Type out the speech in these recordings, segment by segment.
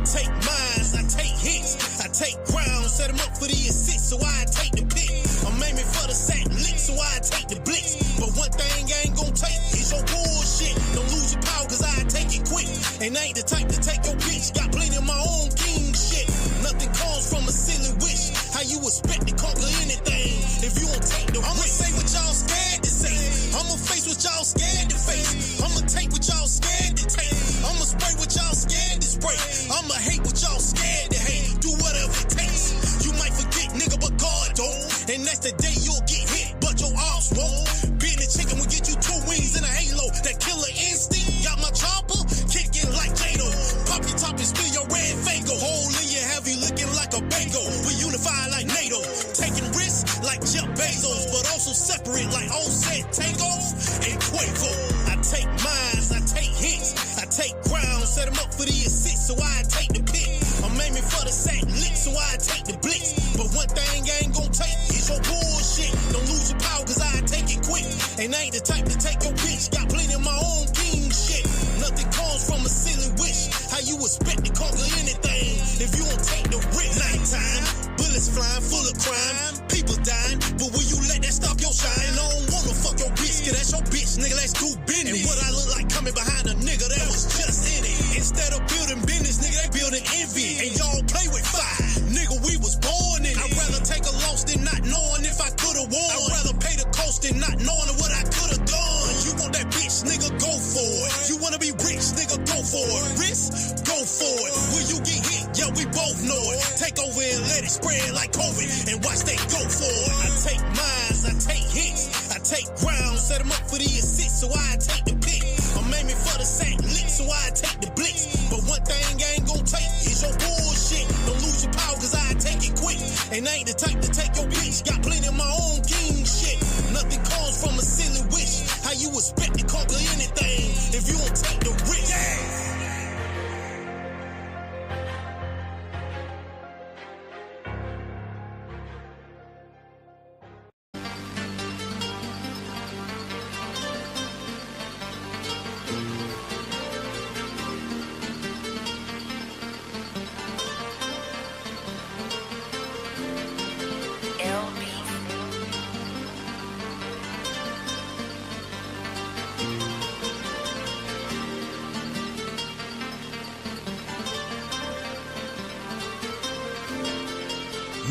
take mines, I take hits, I take ground, set them up for the assist, so I take the pick. I'm aiming for the sack lick, so I take the blitz. But one thing I ain't gon' take is your bullshit. Don't lose your power, cause I take it quick. And I ain't the type to take your bitch, got plenty of my own king shit. Nothing comes from a silly wish. How you expect to conquer anything if you don't take the risk? I'ma say what y'all scared to say. I'ma face what y'all scared to face. I'ma take what y'all scared to take. I'ma spray what y'all scared to spray. I'ma hate what y'all scared to hate. Do whatever it takes. You might forget, nigga, but God don't. And that's the day you'll get hit, but your arms won't. Being a chicken will get you 2 wings and a halo. That killer instinct got my chopper kicking like Jado. Pop your top and spill your red fango. Hole in your heavy looking like a bango. We unify like NATO. Taking risks like Jeff Bezos, but also separate like Offset, Takeoff, and Quavo. I take mines, I take hits, I take ground, set them up for the assist, so I take the pick. I'm aiming for the sack lick, so I take the blitz. But one thing I ain't gon' take is your bullshit. Don't lose your power, cause I take it quick. And I ain't the type to take your bitch, got plenty of my own king shit. Nothing comes from a silly wish. How you expect to conquer anything if you don't take the risk? Nighttime, bullets flying, full of crime, people dying, but will you let that stop your shine? I don't wanna fuck your bitch, cause that's your bitch, nigga, let's do business. And what I look like coming behind a nigga that was just in it. Instead of building business, nigga, they building envy. And y'all play with fire, nigga, we was born in it. I'd rather take a loss than not knowing if I could've won. I'd rather pay the cost than not knowing what I could've done. You want that bitch, nigga, go for it. You wanna be rich, nigga, go for it. Risk, go for it. Will you get hit? Yeah, we both know it. Take over and let it spread like COVID, and watch they go for it. I take mines, I take hits, I take ground, set them up for the assist, so I take the pick. I'm aiming for the sack lick, so I take the blitz. But one thing I ain't gon' take is your bullshit. Don't lose your power, cause I take it quick. And I ain't the type to take your bitch, got plenty of my own king shit. Nothing comes from a silly wish. How you expect to conquer anything if you don't take the risk?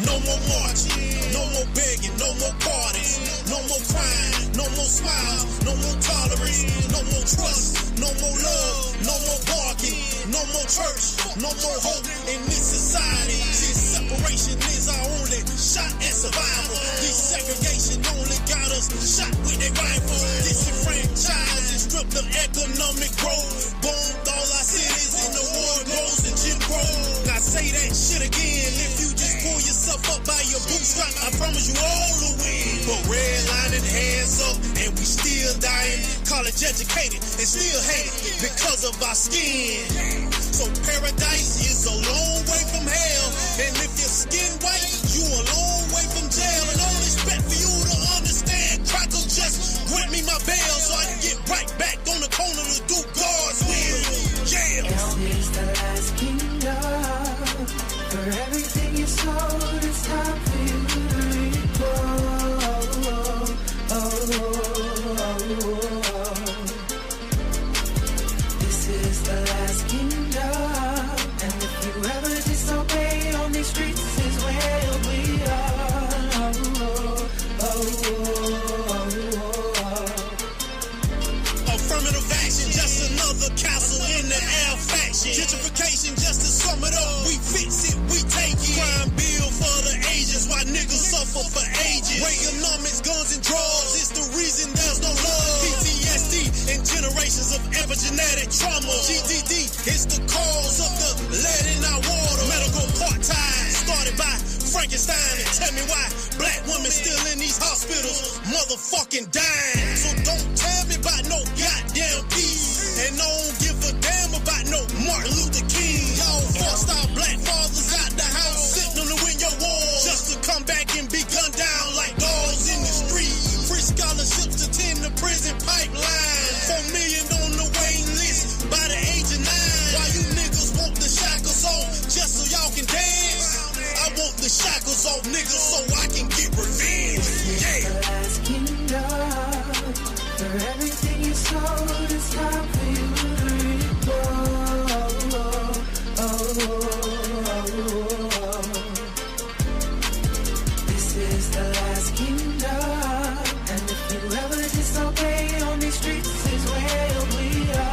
No more marching, no more begging, no more parties, no more crying, no more smiles, no more tolerance, no more trust, no more love, no more barking, no more church, no more hope in this society. This separation is our only shot at survival. This segregation only got us shot with a rifle. Disenfranchised and stripped of economic growth. Bombed all our cities in the war goes and Jim Crow. Now say that shit again if you just pull yourself up by your bootstrap, I promise you all will win. But redlining, hands up, and we still dying. College educated and still hate because of our skin. So paradise is a long way from hell. And if your skin white, you a long way from jail. And I don't expect for you to understand. Crackle just grant me my bail so I can get right back on the corner to do God's will. Yeah. It's the last kingdom. For everything you sold, it's time for you to reap. This is the last kingdom. And if you ever disobey on these streets, this is where we are. Affirmative action, just another castle in the air faction. Gentrification, just to sum it up, we fix it, we take it. Crime bill for the Asians, why niggas suffer for ages. Reaganomics, guns and drugs, it's the reason there's no love. PTSD and generations of epigenetic trauma. GDD is the cause of the lead in our water. Medical part-time, started by Frankenstein. And tell me why black women still in these hospitals motherfucking dying. So don't tell me about no goddamn peace. And don't give a damn about no Martin Luther King. Y'all forced our black fathers out the house, sitting on the win your war, just to come back and be gunned down like dogs in the street. niggas so I can get revenge. Yeah. The last kingdom. For everything you sold, it's time for you to reap. This is the last kingdom. And if you ever disobey on these streets, this is where we are.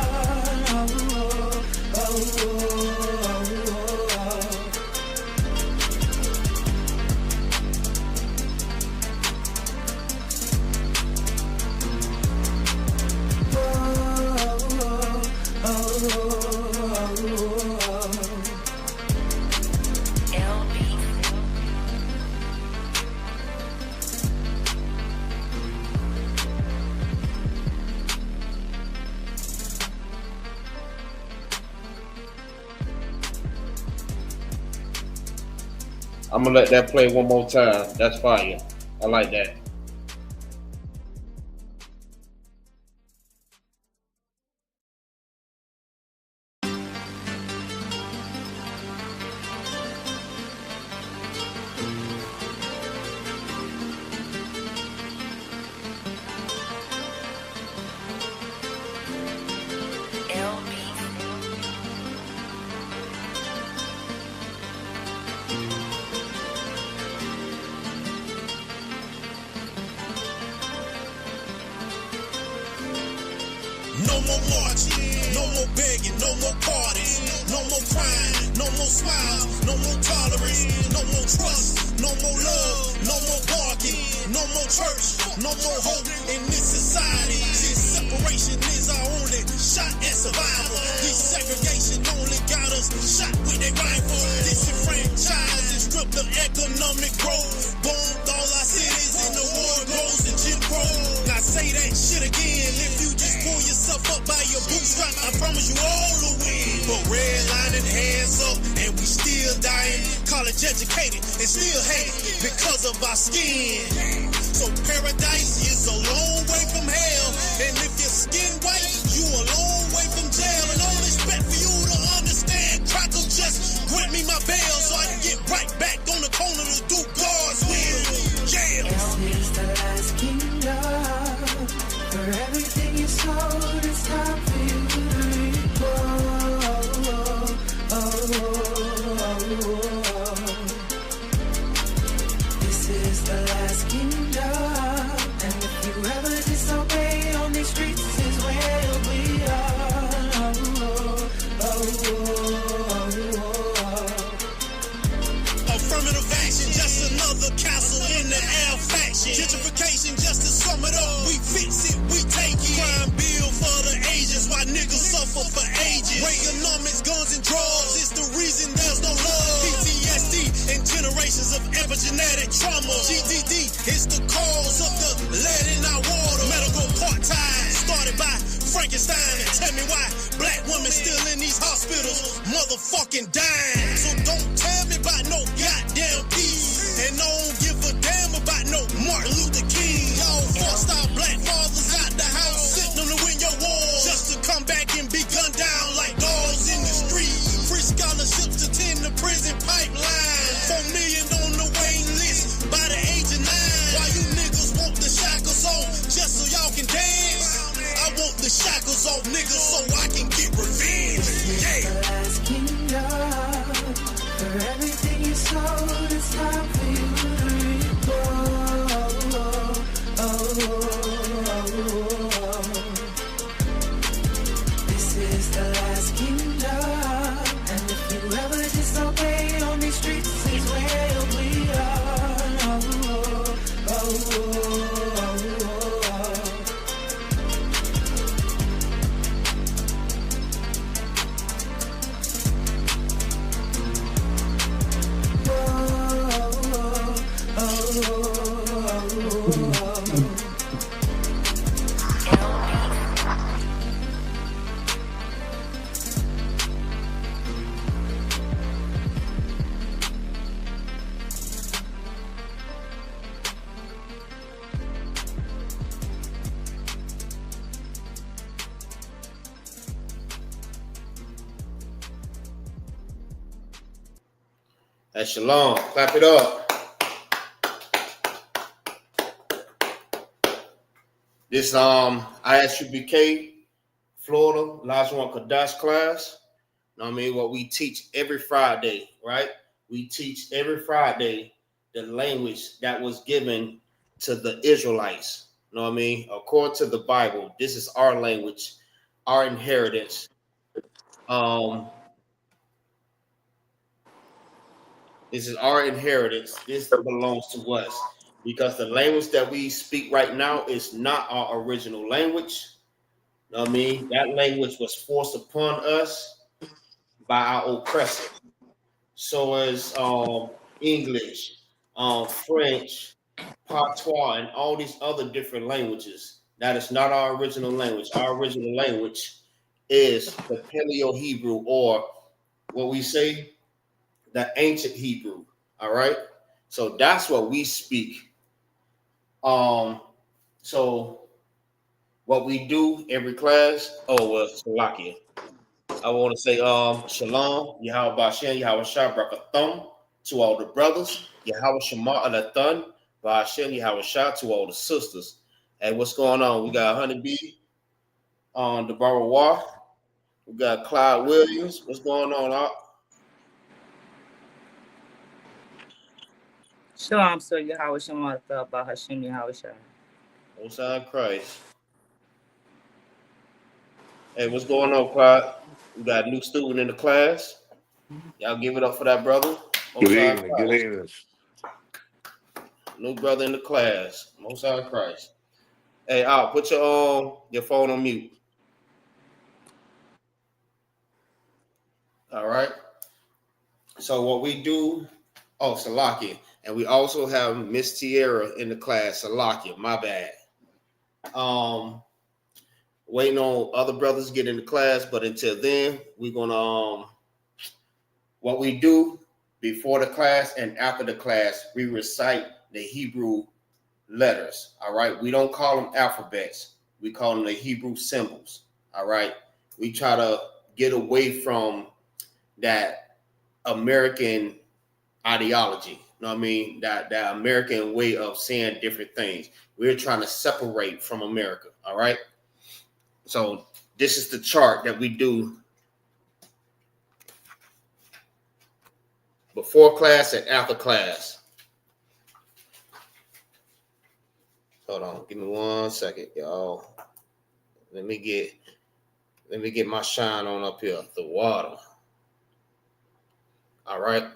I'm gonna let that play one more time. That's fire. I like that. No more marching, no more begging, no more parties, no more crying, no more smiles, no more tolerance, no more trust, no more love, no more barking, no more church, no more hope in this society. This separation is our only shot at survival. This segregation only got us shot with a rifle. Disenfranchised and stripped of economic growth. Bombed all our cities in the war goes and Jim Crow. Now say that shit again if you just pull yourself up by your bootstrap. I promise you all will win. But redlining hands up and we still dying. College educated and still hate because of our skin. So paradise is a long way from hell. And if your skin white, you a long way from jail. And I don't expect for you to understand. Crackle just grant me my bail so I can get right back on the corner to do God's will. Yeah. This is the last kingdom. For everything you sold, it's time for you to reap. This is the last kingdom. And if you ever disobey on these streets, this is where we are. Affirmative action, just another castle in the air faction. Gentrification, just to sum it up, we fix it, we take it. Crime bill for the ages, why niggas suffer for ages. Reaganomics, guns and drugs, it's the reason there's no love. PTSD and generations of epigenetic trauma. GDD is the cause of the lead in our water. Medical part-time, started by Frankenstein. And tell me why black women still in these hospitals motherfucking dying. So don't tell me about no goddamn peace. And don't give a damn about no Martin Luther King. Y'all forced our black fathers out the house, sent them to win your war, just to come back and be gunned down like dogs in the street. Free scholarships to tend the prison pipeline. 4 million on the waiting list by the age of 9. Why you niggas want the shackles off just so y'all can dance? I want the shackles off niggas so I can get revenge. Yeah. The last kingdom. For everything you sold, it's time for you to reap. This is the last kingdom. And if you ever disobey on these streets, this is where we are. That's Shalom. Clap it up. This ISUBK Florida Lashawan Qadash class. Know what I mean? What we teach every Friday, right? We teach every Friday the language that was given to the Israelites. Know what I mean? According to the Bible, this is our language, our inheritance. This is our inheritance. This belongs to us because the language that we speak right now is not our original language. Know what I mean? That language was forced upon us by our oppressor. So as English, French, Patois, and all these other different languages. That is not our original language. Our original language is the Paleo Hebrew, or what we say, the ancient Hebrew. All right. So that's what we speak. So what we do every class, Salakia. I want to say Shalom, Yahweh Bashem, Yahweh Shah, Brakathum to all the brothers, Yahweh Shema Alathan, Bashem, Yahweh Shah to all the sisters. Hey, what's going on? We got Honeybee on the War. We got Clyde Williams. What's going on, Op? Shalom, so Yahweh Shema about Hashem Yahweh Shah. Osai Christ. Hey, what's going on, Clyde? We got a new student in the class. Y'all give it up for that brother. Good evening. Good evening. New brother in the class. Most High Christ. Hey, Al, put your phone on mute. All right. So what we do, Salakia. And we also have Miss Tierra in the class. Salakia, my bad. Waiting on other brothers to get in the class, but until then, we're gonna what we do before the class and after the class, we recite the Hebrew letters. All right. We don't call them alphabets. We call them the Hebrew symbols. All right. We try to get away from that American ideology. You know what I mean? That American way of saying different things. We're trying to separate from America. All right. So this is the chart that we do before class and after class. Hold on, give me 1 second, y'all. Let me get my shine on up here. The water. All right.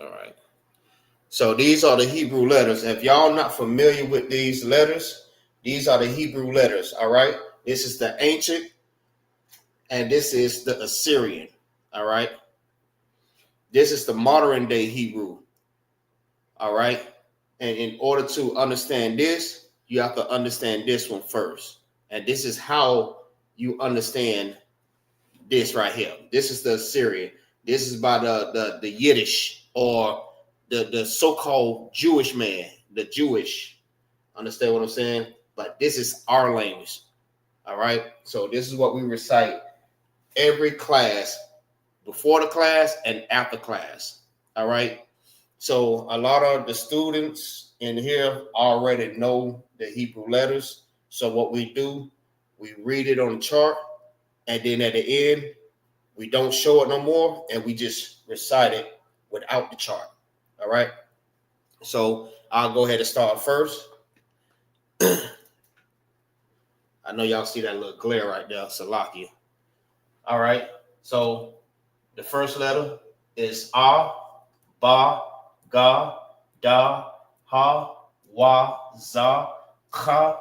All right. So these are the Hebrew letters. If y'all not familiar with these letters, these are the Hebrew letters. All right. This is the ancient, and this is the Assyrian. All right. This is the modern day Hebrew. All right. And in order to understand this, you have to understand this one first. And this is how you understand this right here. This is the Assyrian. This is by the Yiddish, or the so-called Jewish man, the Jewish. Understand what I'm saying? But this is our language. All right. So this is what we recite every class, before the class and after class. All right. So a lot of the students in here already know the Hebrew letters. So what we do, we read it on the chart, and then at the end, we don't show it no more, and we just recite it without the chart. All right. So I'll go ahead and start first. I know y'all see that little glare right there, Salakia. All right. So the first letter is A, Ba, Ga, Da, Ha, Wa, Za, Kha,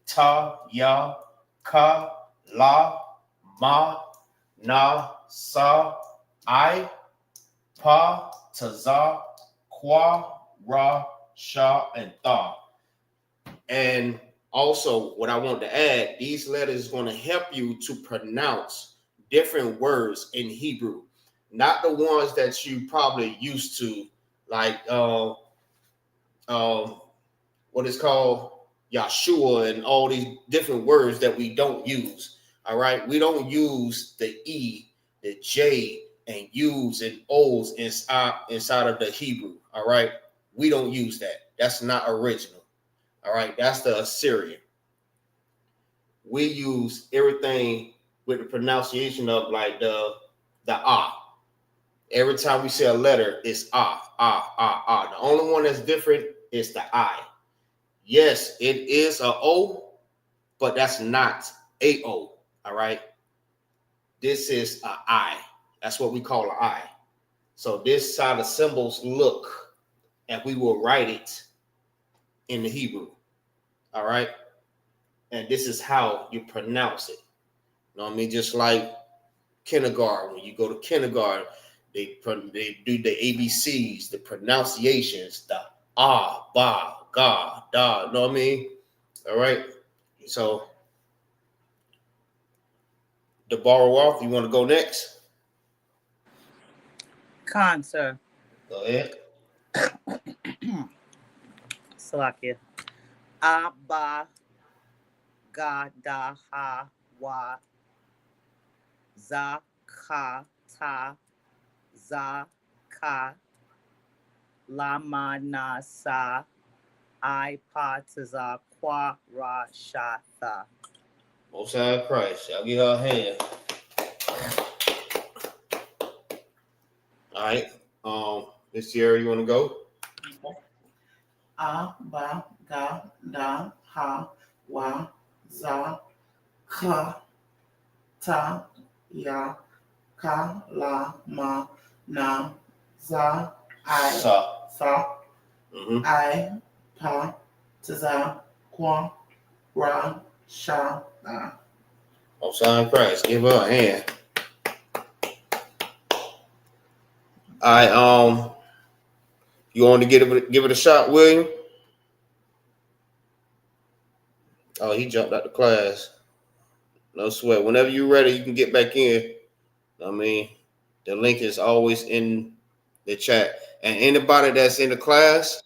Ta, Ya, Ka, La, Ma, Na, Sa, I, Pa, Taza, Kwa, Ra, Sha, and Tha. And also, what I want to add, these letters is going to help you to pronounce different words in Hebrew, not the ones that you probably used to, like what is called Yahshua and all these different words that we don't use. All right, we don't use the E, the J, and U's and O's inside of the Hebrew. All right. We don't use that. That's not original. All right. That's the Assyrian. We use everything with the pronunciation of like the ah. Every time we say a letter, it's ah. The only one that's different is the I. Yes, it is a O, but that's not a O. All right. This is a I. That's what we call an I. So this how the symbols look, and we will write it in the Hebrew. All right. And this is how you pronounce it. You know what I mean? Just like kindergarten. When you go to kindergarten, they do the ABCs, the pronunciations, the ah, ba, ga, da. You know what I mean? All right. So the borrow off, you want to go next? Khan, sir. Go ahead. Salakia. Abba, ga, da, ha, wa, za, ka, ta, za, ka, lama, na, sa, I, pa, ta, za, kwa, ra, sha, tha. Most High Christ. I'll give her a hand. All right. Miss Sierra, you want to go? Ba, ga, da, ha, wa, za, ka, ta, ya, ka, la, ma, na, za, I, sa, I, pa, ta, za, kwa, ra, sha, tha. Most High Christ. Give her a hand. All right. You want to give it a shot, William? Oh, he jumped out the class. No sweat. Whenever you're ready, you can get back in. I mean, the link is always in the chat. And anybody that's in the class,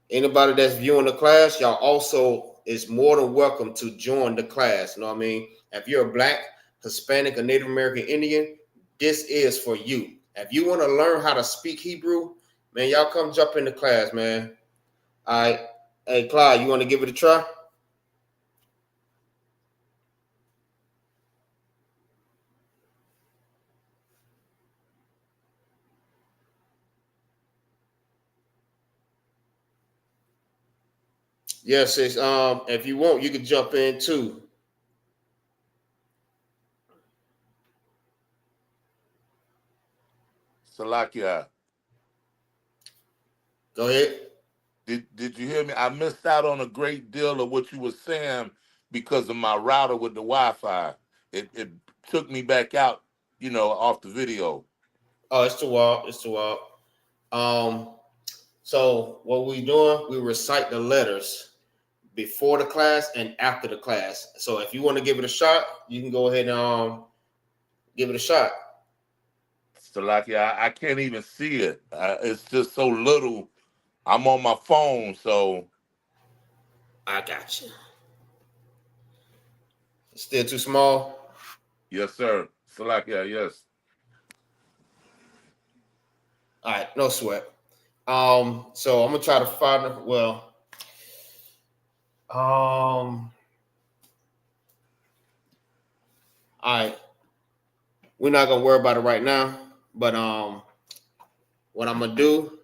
anybody that's viewing the class, y'all also is more than welcome to join the class. You know what I mean? If you're a Black, Hispanic, or Native American Indian, this is for you. If you want to learn how to speak Hebrew, man, y'all come jump in the class, man. All right. Hey, Clyde, you want to give it a try? Yes, if you want, you can jump in too. Salakia. Go ahead. Did you hear me? I missed out on a great deal of what you were saying because of my router with the Wi-Fi. It took me back out, off the video. Oh, it's too wild. It's too wild. So what we doing? We recite the letters before the class and after the class. So if you want to give it a shot, you can go ahead and give it a shot. Salakia, I can't even see it. It's just so little. I'm on my phone, so I got you. Still too small? Yes, sir. Salakia, yes. All right, no sweat. So I'm gonna try to find it. Well, all right. We're not gonna worry about it right now, but what I'm gonna do,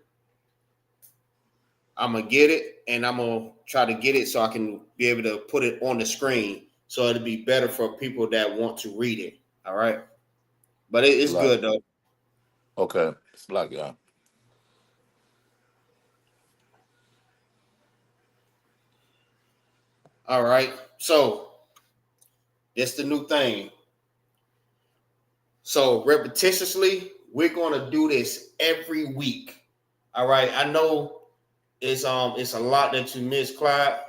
I'm gonna get it and I'm gonna try to get it so I can be able to put it on the screen so it'll be better for people that want to read it. All right. But it's good though. Okay. Salakia. All right. So it's the new thing. So repetitiously, we're gonna do this every week. All right. I know it's a lot that you missed, Clyde,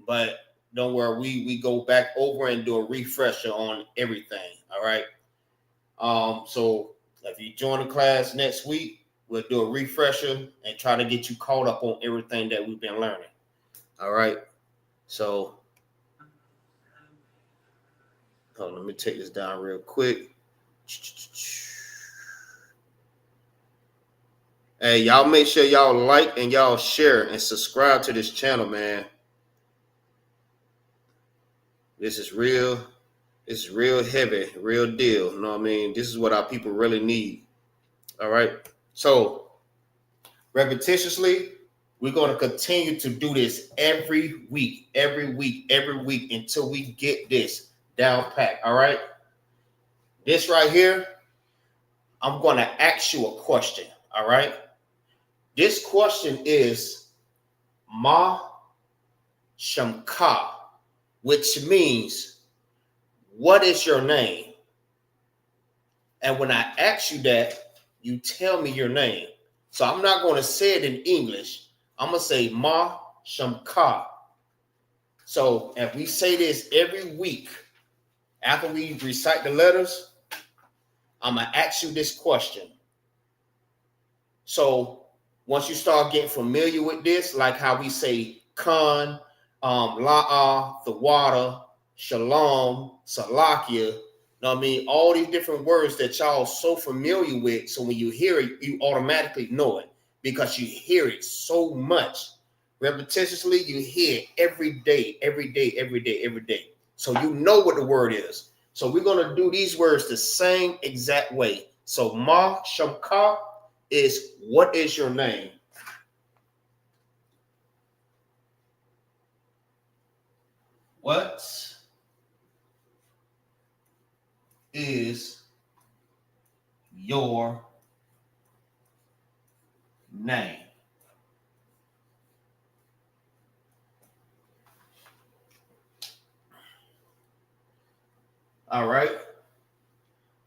but don't worry, we go back over and do a refresher on everything. All right. So if you join the class next week, we'll do a refresher and try to get you caught up on everything that we've been learning. All right. So let me take this down real quick. Hey, y'all make sure y'all like and y'all share and subscribe to this channel, man. This is real. It's real heavy, real deal. You know what I mean? This is what our people really need. All right. So, repetitiously, we're going to continue to do this every week until we get this down pat. All right. This right here, I'm going to ask you a question. All right. This question is Ma Shamka, which means, what is your name? And when I ask you that, you tell me your name. So I'm not going to say it in English. I'm going to say Ma Shamka. So if we say this every week, after we recite the letters, I'm going to ask you this question. So once you start getting familiar with this, like how we say Khan, La'ah, the water, Shalom, Salakia, know what I mean? All these different words that y'all so familiar with. So when you hear it, you automatically know it because you hear it so much. Repetitiously, you hear it every day. So you know what the word is. So we're going to do these words the same exact way. So Ma Shamka is, what is your name? What is your name? All right.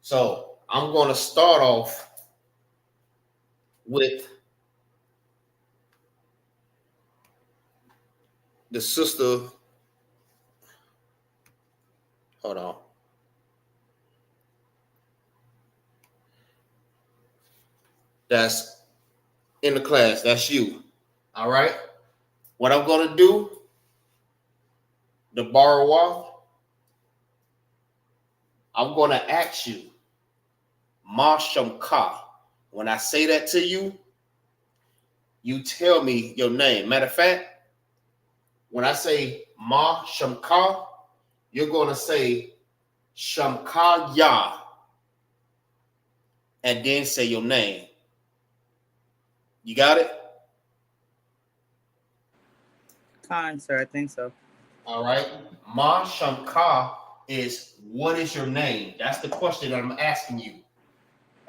So I'm going to start off with the sister. Hold on. That's in the class. That's you. All right. What I'm going to do, the borrower, I'm going to ask you, Ma Shamka. When I say that to you, you tell me your name. Matter of fact, when I say Ma Shamka, you're going to say Shamka Ya, and then say your name. You got it? Khan, sir, I think so. All right. Ma Shamka is, what is your name? That's the question that I'm asking you.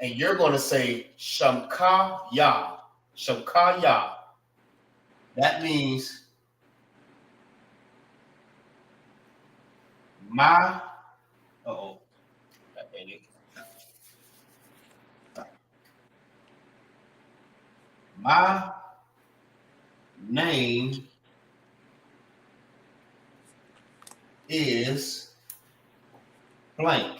And you're going to say Shamka Ya. Shamka Ya. That means my, my name is blank.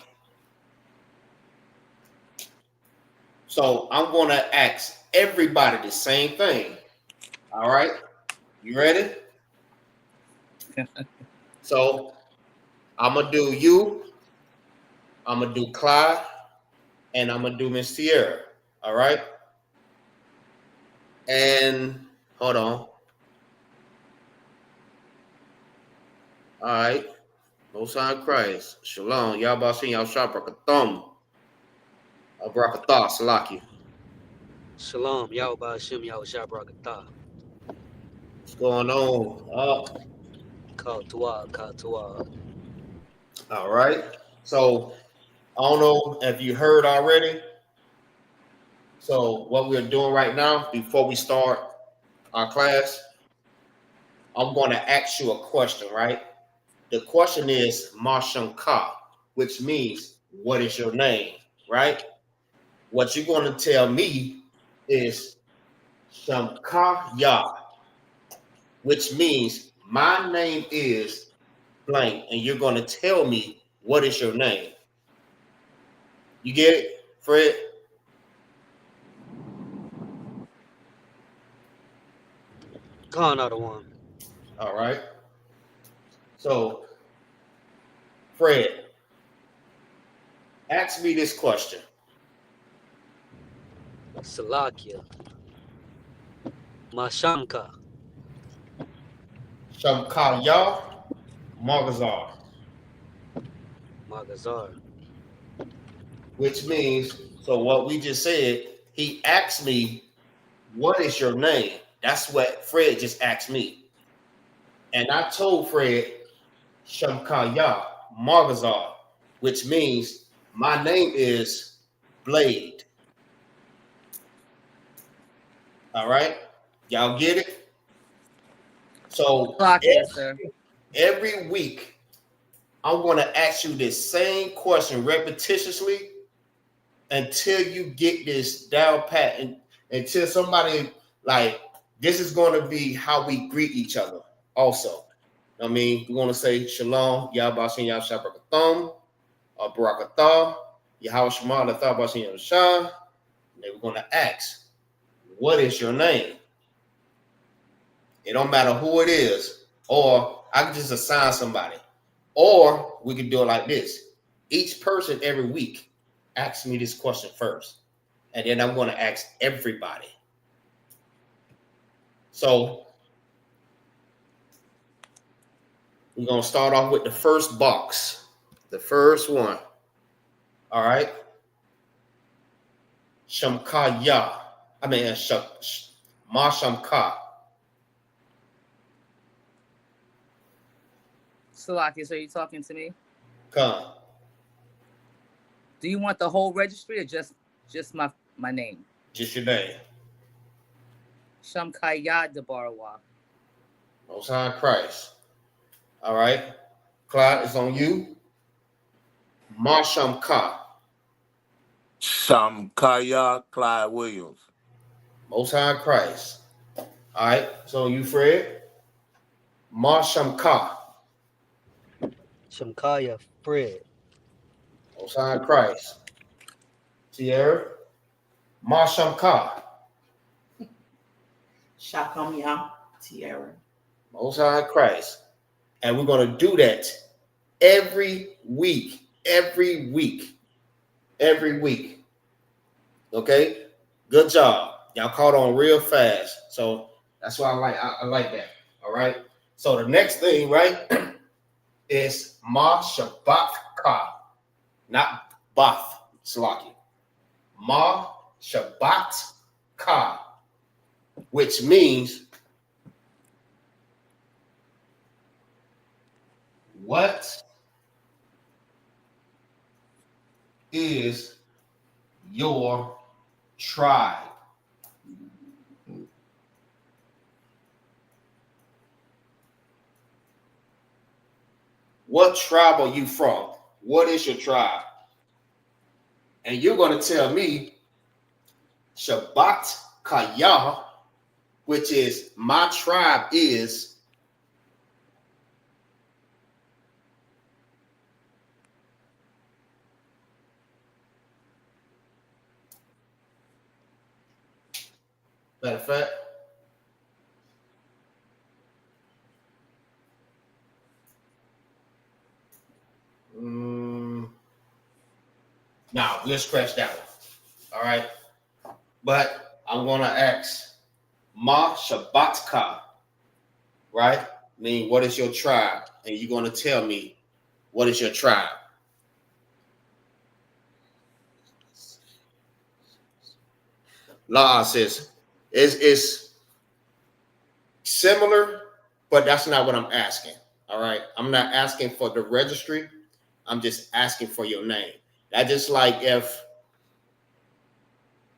So I'm going to ask everybody the same thing. All right. You ready? So I'm going to do you. I'm going to do Clyde. And I'm going to do Miss Sierra. All right. And hold on. All right. Most High Christ. Shalom. Yabashim Yahshua Brakathum. Brakatah Salaki. Shalom, Yahweh Hashem, Yahweh Barakatah. What's going on? Katuah. All right. So I don't know if you heard already. So what we're doing right now, before we start our class, I'm going to ask you a question, right? The question is Mashanka, which means, what is your name, right? What you're going to tell me is Shamka Ya, which means my name is blank, and you're going to tell me what is your name. You get it, Fred? Khan out of one. All right. So, Fred, Ask me this question. Salakia. Mashamka. Shamkaya Magazar, Magazar. which means, so what we just said, he asked me, what is your name? That's what Fred just asked me. And I told Fred, Shamkaya Magazar, which means my name is Blade. All right? Y'all get it? So Salakia, sir. every week, I'm going to ask you this same question repetitiously until you get this down pat, and until somebody, like, this is going to be how we greet each other also. I mean, we're going to say Shalom, Yahbashin Yahshua Barakatham, or Barakatah, Yahweh Shema, Lathah Bashin Yahshua. And then we're going to ask, what is your name? It don't matter who it is, or I can just assign somebody. Or we can do it like this. Each person every week asks me this question first, and then I'm going to ask everybody. So we're going to start off with the first box, the first one. All right. Shamkaya. I mean, Ma Shamka. Salakia, so you talking to me? Come. Do you want the whole registry or just my name? Just your name. Shamkaya Debarawa. Most High Christ. All right. Clyde, it's on you. Ma Shamka. Shamkaya Clyde Williams. Most High Christ. All right. So you, Fred. Ma Shamka. Shamkaya Fred. Most High Christ. Tierra. Ma Shamka. Shakamya Tierra. Most High Christ. And we're going to do that every week. Every week. Every week. Okay? Good job. Y'all caught on real fast. So that's why I like that. All right. So the next thing, right, is Ma Shabbat Ka. Not Bath, Slaki. Ma Shabbat Ka, which means what is your tribe? What tribe are you from? What is your tribe? And you're going to tell me Shabbat Kaya, which is my tribe is matter of fact. Now, we'll scratch that one. All right. But I'm going to ask Ma Shabbatka, right? I mean, what is your tribe? And you're going to tell me what is your tribe. La says it's similar, but that's not what I'm asking. All right. I'm not asking for the registry. I'm just asking for your name. That's just like if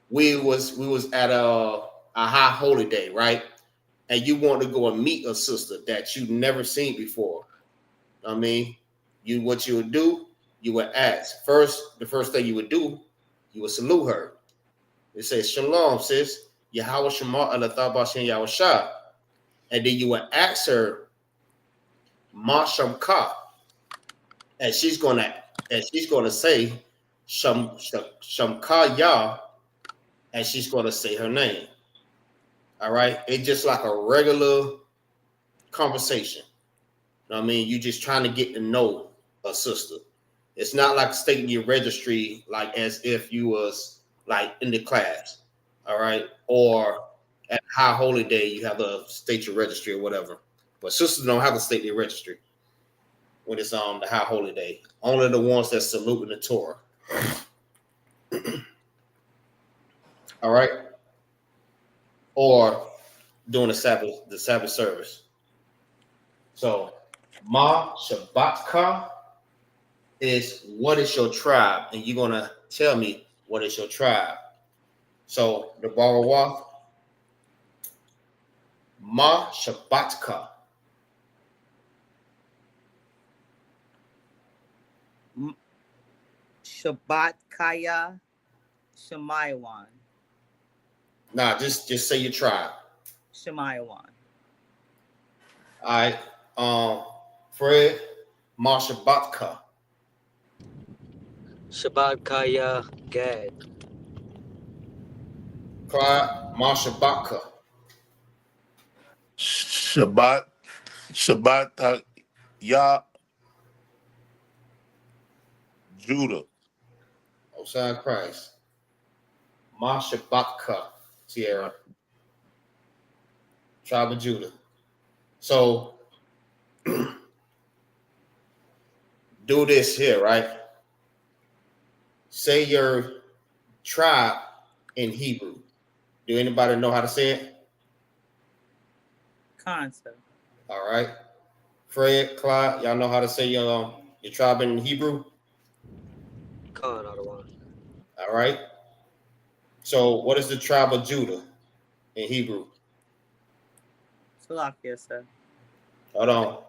we was at a high holy day, right? And you want to go and meet a sister that you've never seen before. I mean, what you would do, you would ask. The first thing you would do, you would salute her. It says, Shalom, sis. Yahweh Shema Alatha Bashin Yahweh. And then you would ask her, Ma Shamka. And she's gonna say Shamka Yah, and she's gonna say her name. All right. It's just like a regular conversation. You know what I mean? You just trying to get to know a sister. It's not like stating your registry like as if you was like in the class, all right? Or at High Holy Day, you have to state your registry or whatever. But sisters don't have to state their registry when it's on the High Holy Day. Only the ones that salute in the Torah. All right? Or during the Sabbath service. So, Ma Shabbatka is what is your tribe? And you're going to tell me what is your tribe. So, the Barawah, Ma Shabbatka. Shabbat Kaya Shemaiwan. Nah, just say your tribe. Shemaiwan. All right. Fred, Ma Shabbatka. Shabbat Kaya Gad. Clyde, Ma Shabbatka. Shabbat Yah Judah. Osai Christ. Ma Shabbatka. Sierra. Tribe of Judah. So do this here, right? Say your tribe in Hebrew. Do anybody know how to say it? Concept. All right. Fred, Clyde, y'all know how to say your tribe in Hebrew? Khan out of one. All right. So what is the tribe of Judah in Hebrew? Salakia, sir. Hold on.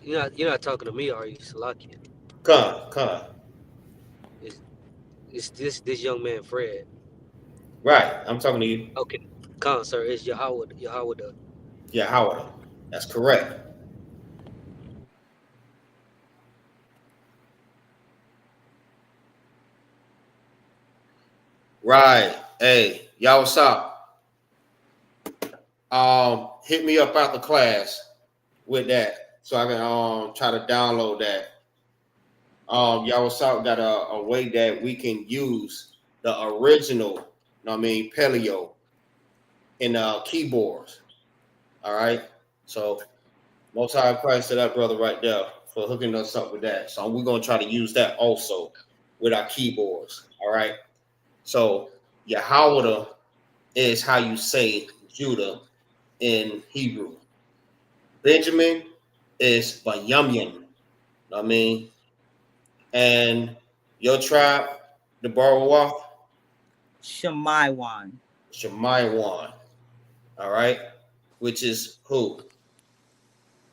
You're not talking to me, are you, Salakia? Come. It's this young man, Fred. Right. I'm talking to you. Okay. Khan, sir, it's Yahweh. Yeah, Howard. That's correct. Right. Hey, y'all, what's up? Hit me up after class with that so I can try to download that. Y'all, what's up? Got a way that we can use the original, paleo in keyboards. All right. So Most High Christ to that brother right there for hooking us up with that. So we're gonna try to use that also with our keyboards. All right. So Yahweh is how you say Judah in Hebrew. Benjamin is Bayamyan. I mean, and your tribe, the Barawah, Shemaiwan. Shemaiwan. All right, which is who?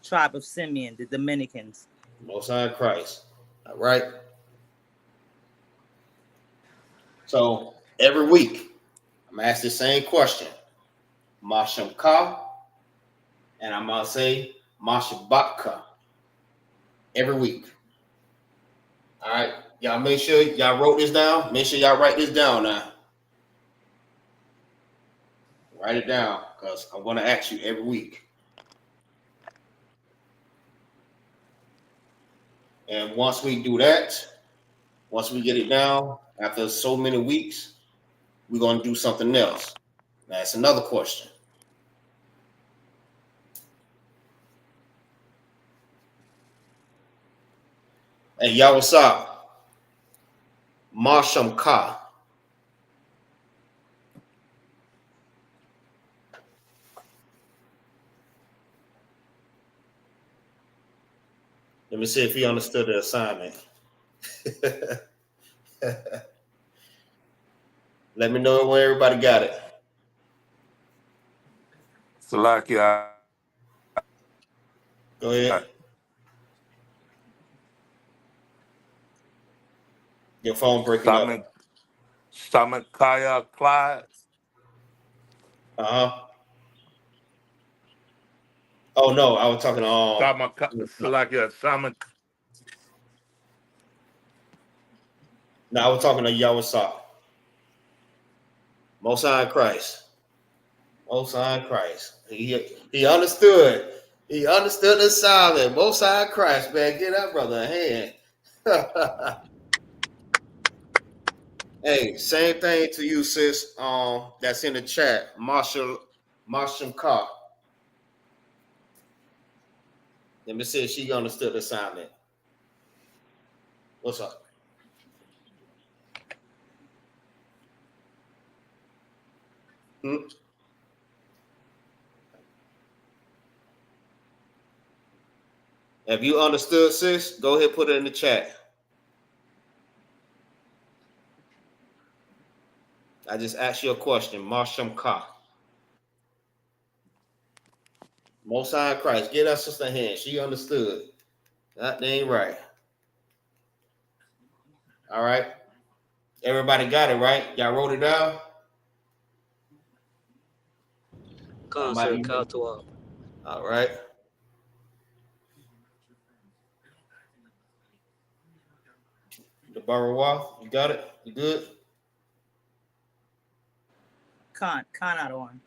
Tribe of Simeon, the Dominicans. Most High Christ. All right. So every week, I'm gonna ask the same question. Mashamka, and I'm gonna say Mashabaka every week. All right. Y'all make sure y'all wrote this down. Make sure y'all write this down now. Write it down because I'm gonna ask you every week. And once we do that, once we get it down, after so many weeks, we're gonna do something else. That's another question. Hey, y'all, what's up? Marsham Ka. Let me see if he understood the assignment. Let me know when everybody got it. Salakia. Go ahead. Your phone breaking up. Samakaya Clyde. Oh no, I was talking No, I was talking to Yahweh. Most High Christ. Most High Christ. He understood. He understood the assignment. Most High Christ, man. Get that brother a hand. Hey, same thing to you, sis. That's in the chat. Marshall Carr. Let me see if she understood the assignment. What's up? Have you understood, sis? Go ahead, put it in the chat. I just asked you a question. Marshall Carr. Most High Christ. Get us sister a hand. She understood. That ain't right. All right. Everybody got it, right? Y'all wrote it down? Con, sir. Kautua. All right. The Barawa, you got it? You good? Con out of one.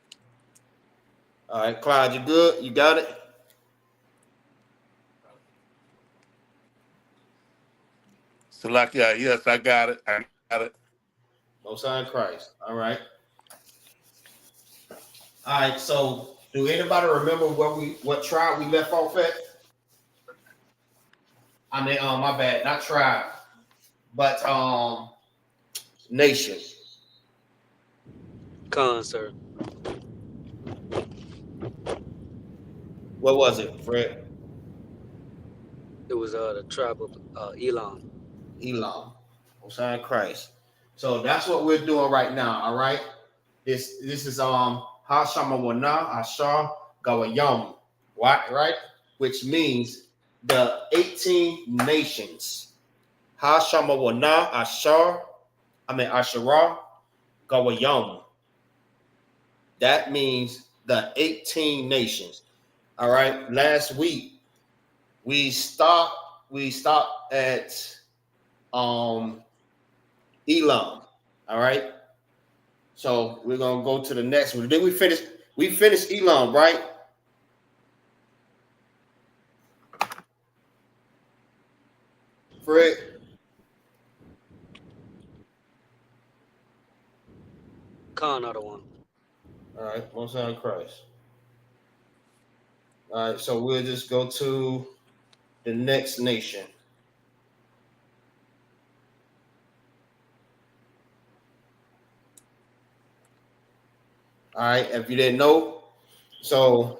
All right, Clyde, you good? You got it? Salakia, yes, I got it. I got it. Most High Christ. All right. All right. So, do anybody remember what tribe we left off at? I mean, my bad, not tribe, but nation. Con, sir. What was it, Fred? It was the tribe of Elam. Elam. Most High Christ. So that's what we're doing right now. All right. This is Hashama Wana Ashar Gawayam. Right? Which means the 18 nations. Hashama Wana Ashar. Ashara Gawayam. That means the 18 nations. All right. Last week we stopped at Elam. All right. So we're gonna go to the next one. Then we finished Elam, right? Fred. Con out of one. All right, Most High Christ. All right, so we'll just go to the next nation. All right, if you didn't know, so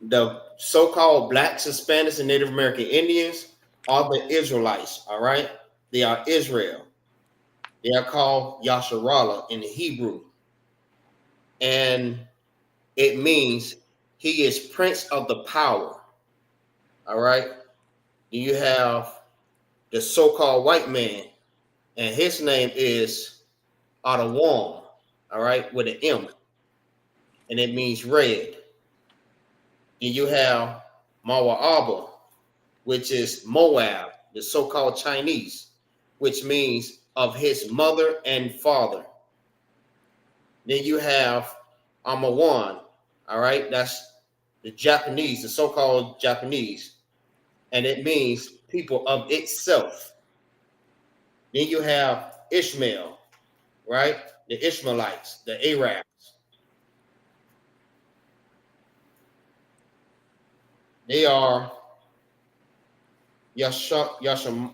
the so-called Blacks, Hispanics, and Native American Indians are the Israelites. All right, they are Israel. They are called Yasharallah in the Hebrew, and it means he is Prince of the Power. All right. You have the so-called white man, and his name is Adawam, all right, with an M, and it means red. Then you have Mawa'aba, which is Moab, the so-called Chinese, which means of his mother and father. Then you have Amawan, all right, that's the Japanese, the so-called Japanese, and it means people of itself. Then you have Ishmael, right? The Ishmaelites, the Arabs. They are Yashamar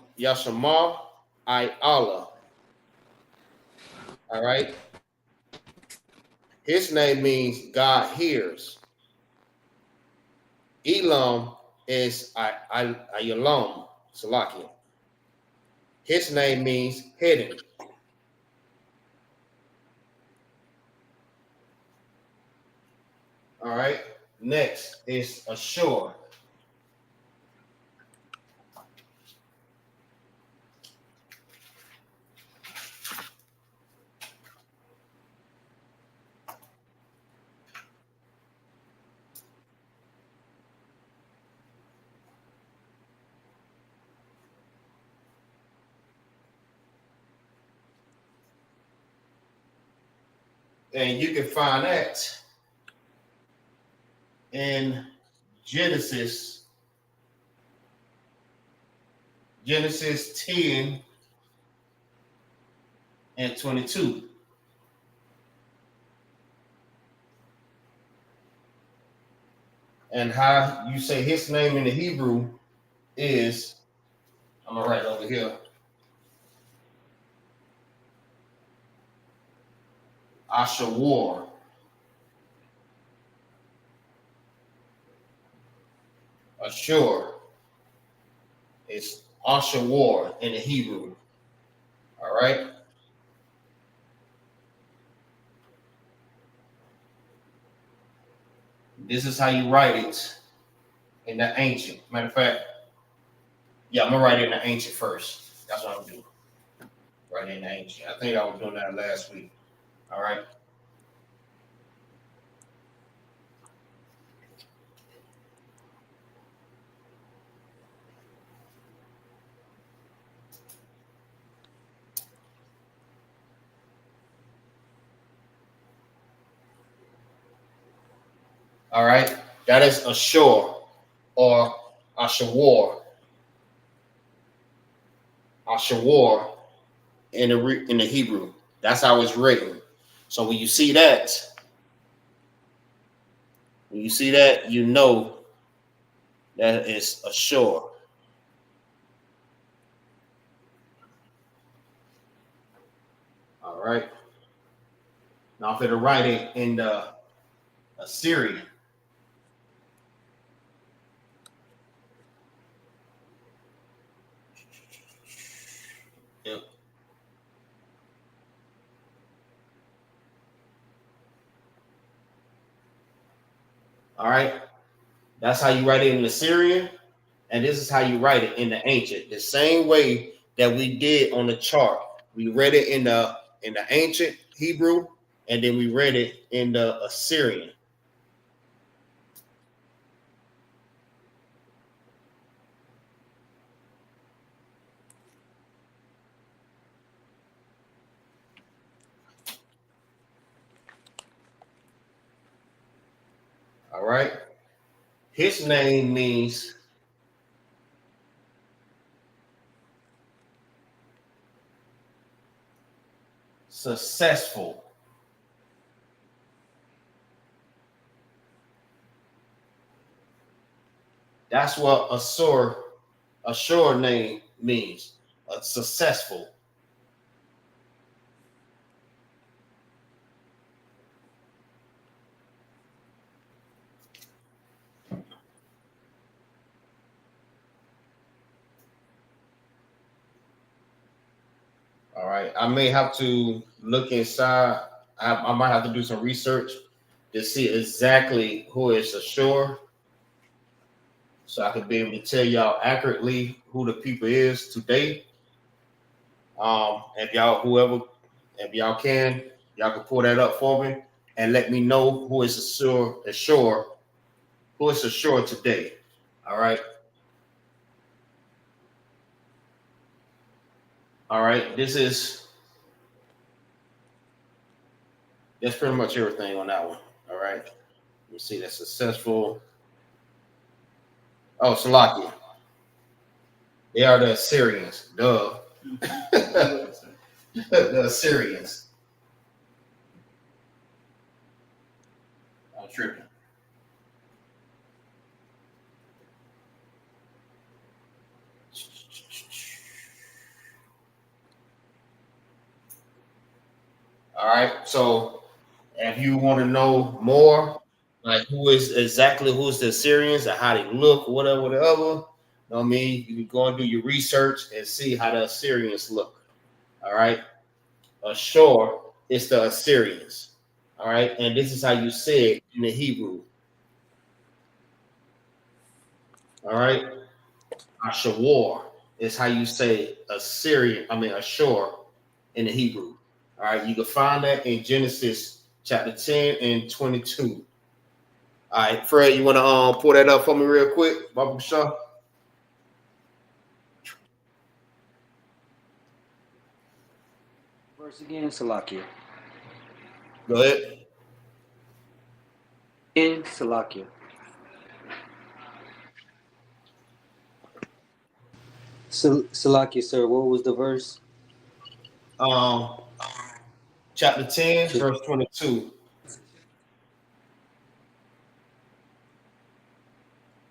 I Allah. All right. His name means God hears. Elam is Ayalam, Salakia. His name means hidden. All right. Next is Ashur. And you can find that in Genesis 10 and 22. And how you say his name in the Hebrew is, I'm gonna write over here, Ashawar. Ashur. It's Ashawar in the Hebrew. All right. This is how you write it in the ancient. Matter of fact, yeah, I'm gonna write it in the ancient first. That's what I'm doing. Write it in the ancient. I think I was doing that last week. All right. All right. That is Ashur or Ashawar. Ashawar in the Hebrew. That's how it's written. So when you see that, you know that it's Ashur. All right. Now, if it'll write it in the Assyrian, yep. All right. That's how you write it in the Syrian, and this is how you write it in the ancient. The same way that we did on the chart. We read it in the ancient Hebrew, and then we read it in the Assyrian. All right. His name means successful. That's what Assur name means. Successful. All right. I may have to look inside. I might have to do some research to see exactly who is Assur, so I could be able to tell y'all accurately who the people is today. If y'all can pull that up for me and let me know who is Assur today. All right. All right. That's pretty much everything on that one. All right. Let me see. That's successful. Oh, Salakia. They are the Assyrians. Duh. The Assyrians. I'm tripping. All right. So if you want to know more, like who's the Assyrians and how they look, whatever. You know what I mean? You can go and do your research and see how the Assyrians look. All right. Ashur is the Assyrians. All right. And this is how you say it in the Hebrew. All right. Ashawar is how you say Ashur in the Hebrew. All right. You can find that in Genesis chapter 10 and 22. All right, Fred, you want to pull that up for me real quick, Baba Shah? Verse again, Salakia. Go ahead. In Salakia. Salaki, sir, what was the verse? Chapter 10, verse 22.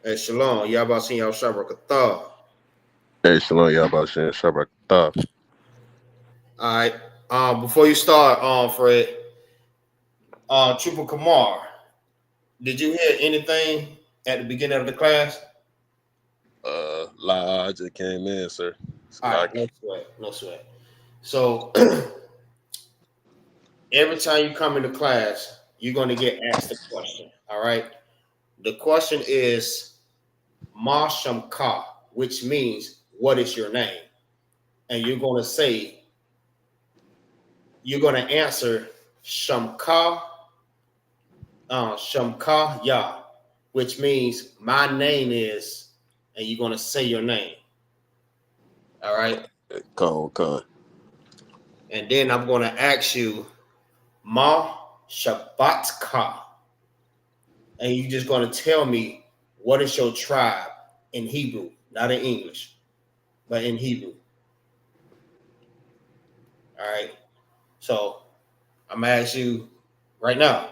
Hey, Shalom. Yabba seen y'all Shabrakatah. Hey, Shalom, y'all about saying Shabbat. All right. Before you start, Fred, Trooper Kamar, did you hear anything at the beginning of the class? I just came in, sir. All right, no sweat, no sweat. So every time you come into class, you're going to get asked a question. All right. The question is Ma Shamka, which means what is your name? And you're going to answer Shamka, Shamka Ya, which means my name is, and you're going to say your name. All right. Con. And then I'm going to ask you Ma Shabbatka. And you're just going to tell me what is your tribe in Hebrew, not in English, but in Hebrew. All right. So I'm going to ask you right now.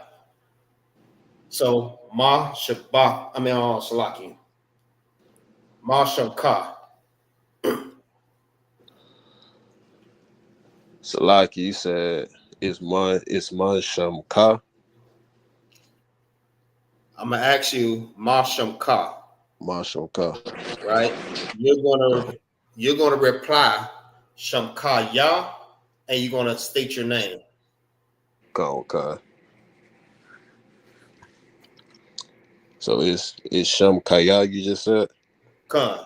So Ma Shabbat, Salaki. Ma Shamka. Salaki, you said it's man Shamka. I'm going to ask you Ma Shamka. Man Shamka. Right? You're gonna reply Shamka Ya, and you're gonna state your name. Con. So it's Shamkaya, you just said? Khan.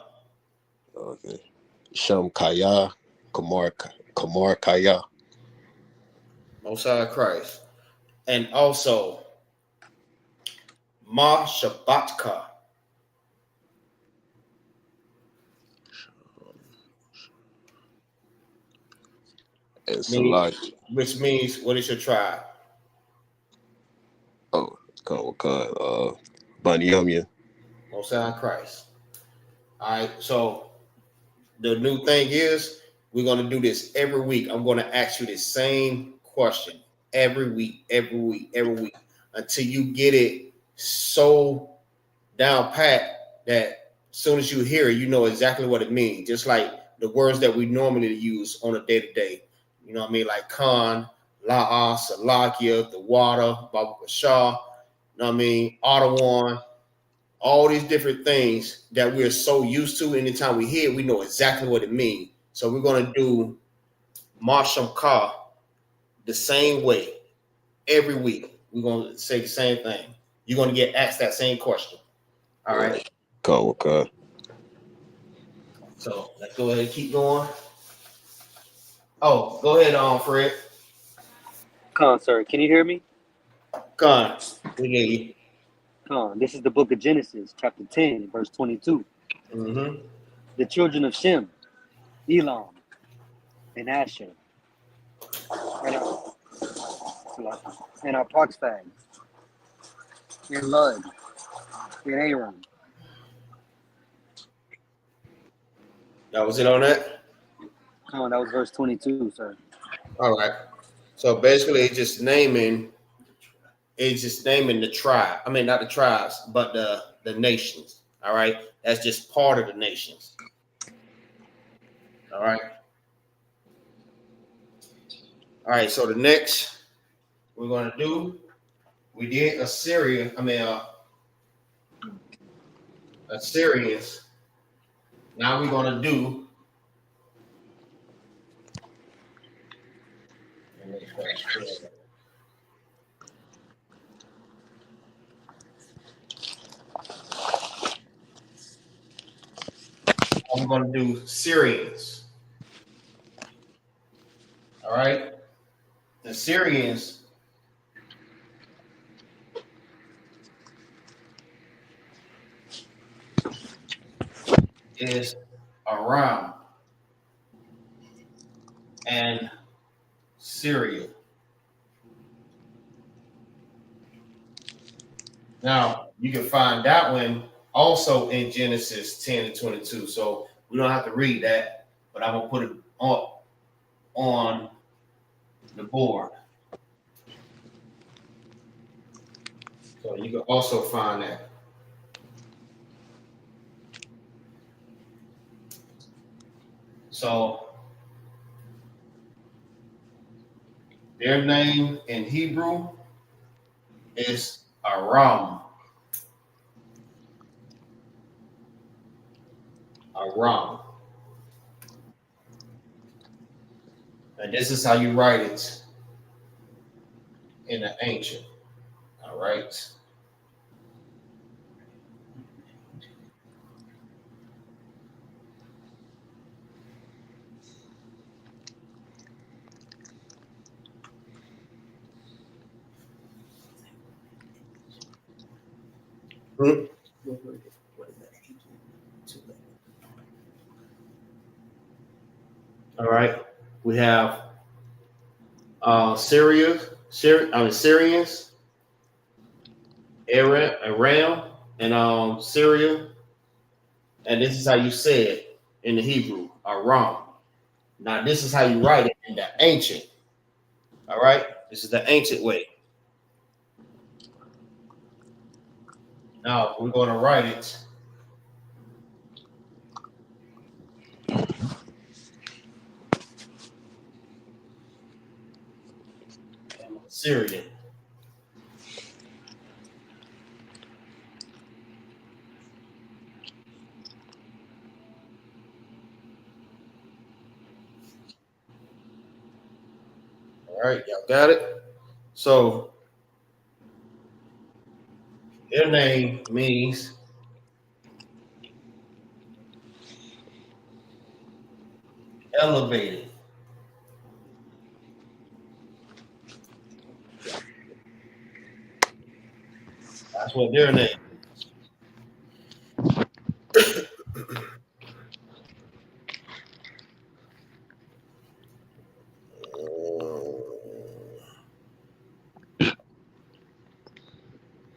Okay. Shamkaya, Kamar Kaya. Most High Christ. And also Ma Shabbatka. And Salaki. Which means what is your tribe? Oh, Con. Bunyamin. Most High Christ. All right. So the new thing is we're gonna do this every week. I'm gonna ask you the same question every week, until you get it so down pat that as soon as you hear it, you know exactly what it means. Just like the words that we normally use on a day-to-day. You know what I mean? Like Khan, La'a, Salakia, the water, Baba Shah, you know what I mean? Ottawan, all these different things that we're so used to. Anytime we hear it, we know exactly what it means. So we're going to do Marsham Ka the same way every week. We're going to say the same thing. You're going to get asked that same question. All right. Con. So let's go ahead and keep going. Oh, go ahead, Fred. Khan, sir, can you hear me? Con, we hear you. Khan, this is the book of Genesis, chapter 10, verse 22. Mm-hmm. The children of Shem, Elam, and Asher, and our Arphaxad, and Lud, and Aram. That was it on that? Khan, that was verse 22, sir. All right. So basically it's just naming the tribe. I mean, not the tribes, but the nations. All right. That's just part of the nations. All right. All right. So the next we're going to do, we did Assyrians. Now we're going to do. I'm going to do Syrians. All right. The Syrians is Aram and Syria. Now, you can find that one also in Genesis 10 and 22. So We don't have to read that, but I'm gonna put it on the board. So you can also find that. So their name in Hebrew is Aram. Aram. And this is how you write it in the ancient. All right. Hmm? All right. We have Syrians, Aram, and Syria. And this is how you say it in the Hebrew, Aram. Now, this is how you write it in the ancient. All right. This is the ancient way. Now, we're going to write it in Syrian. All right. Y'all got it? So, their name means elevated. That's what their name is.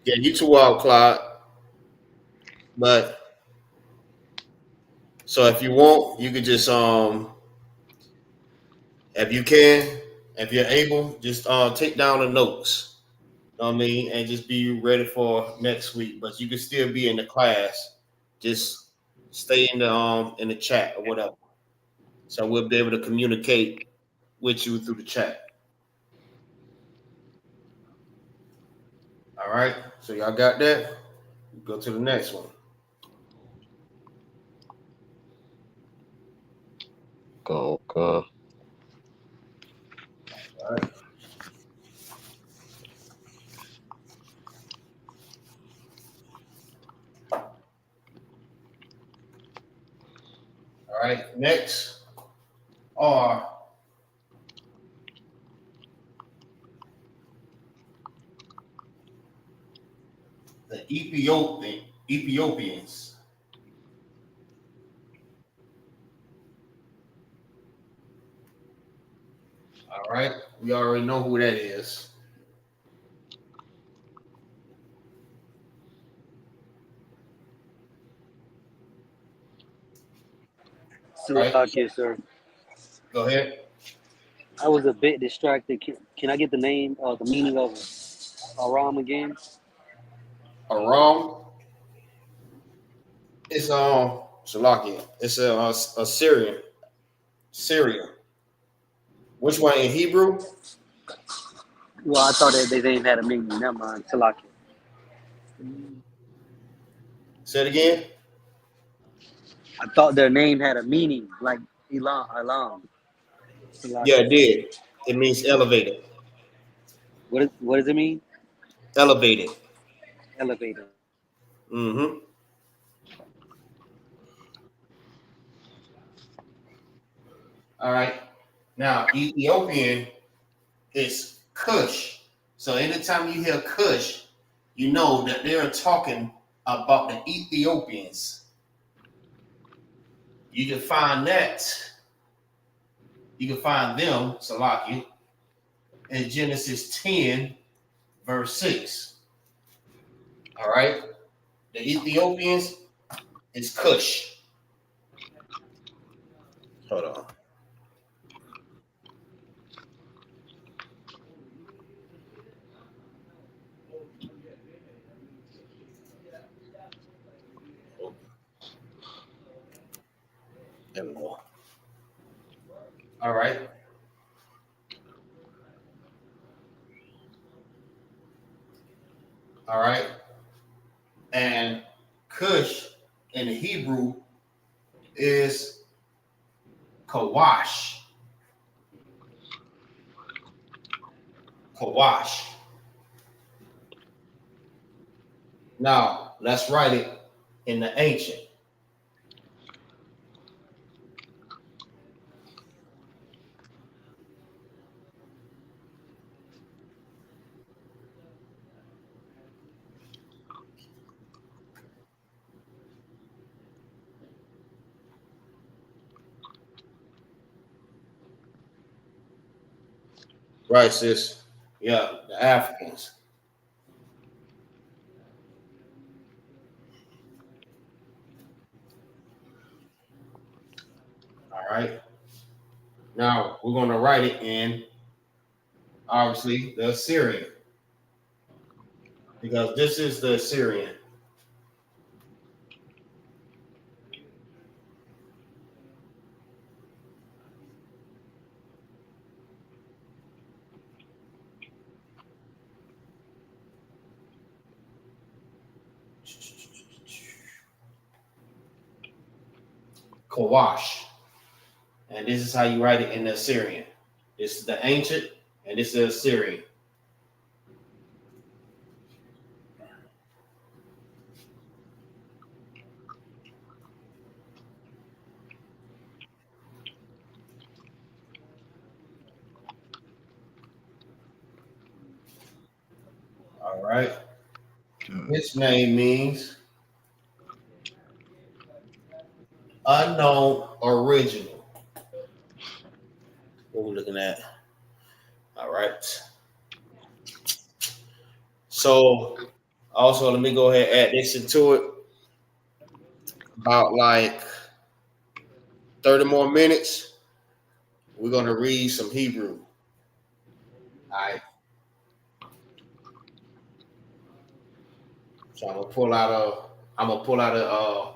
Yeah, you too wild, Clyde. But so if you want, you could just if you can, if you're able, just take down the notes. You know what I mean, and just be ready for next week. But you can still be in the class. Just stay in the chat or whatever. So we'll be able to communicate with you through the chat. All right. So y'all got that? Go to the next one. Go. All right. All right. Next are the Ethiopians. All right. We already know who that is. Right. Salakia, sir. Go ahead. I was a bit distracted. Can I get the name or the meaning of Aram again? Aram. It's Salakia. It's a Syrian. Syria. Which one in Hebrew? Well, I thought that they name had a meaning. Never mind. Salakia. Say it again. I thought their name had a meaning, like Elam. Yeah, Salakia. it did. It means elevated. What does it mean? Elevated. Elevator. Mm-hmm. All right. Now, Ethiopian is Cush. So anytime you hear Cush, you know that they're talking about the Ethiopians. You can find that. You can find them, Salaki, in Genesis 10, verse 6. All right. The Ethiopians is Cush. Hold on. There we go. All right. All right. And Cush in the Hebrew is Kawash. Kawash. Now, let's write it in the ancient. Right, sis? Yeah, the Africans. All right. Now, we're going to write it in, obviously, the Assyrian. Because this is the Assyrian. Kawash. And this is how you write it in the Assyrian. This is the ancient, and this is the Assyrian. All right. This name means unknown original. What we're looking at. All right. So also let me go ahead and add this into it. About like 30 more minutes. We're gonna read some Hebrew. All right. So I'm gonna pull out a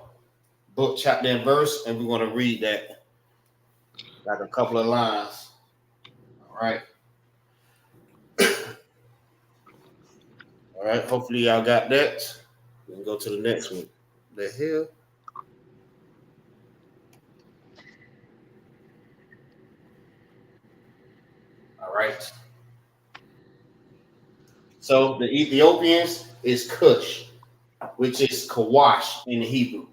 book chapter and verse, and we're gonna read that like a couple of lines. All right. All right. Hopefully y'all got that. We can go to the next one. The hell. All right. So the Ethiopians is Cush, which is Kawash in Hebrew.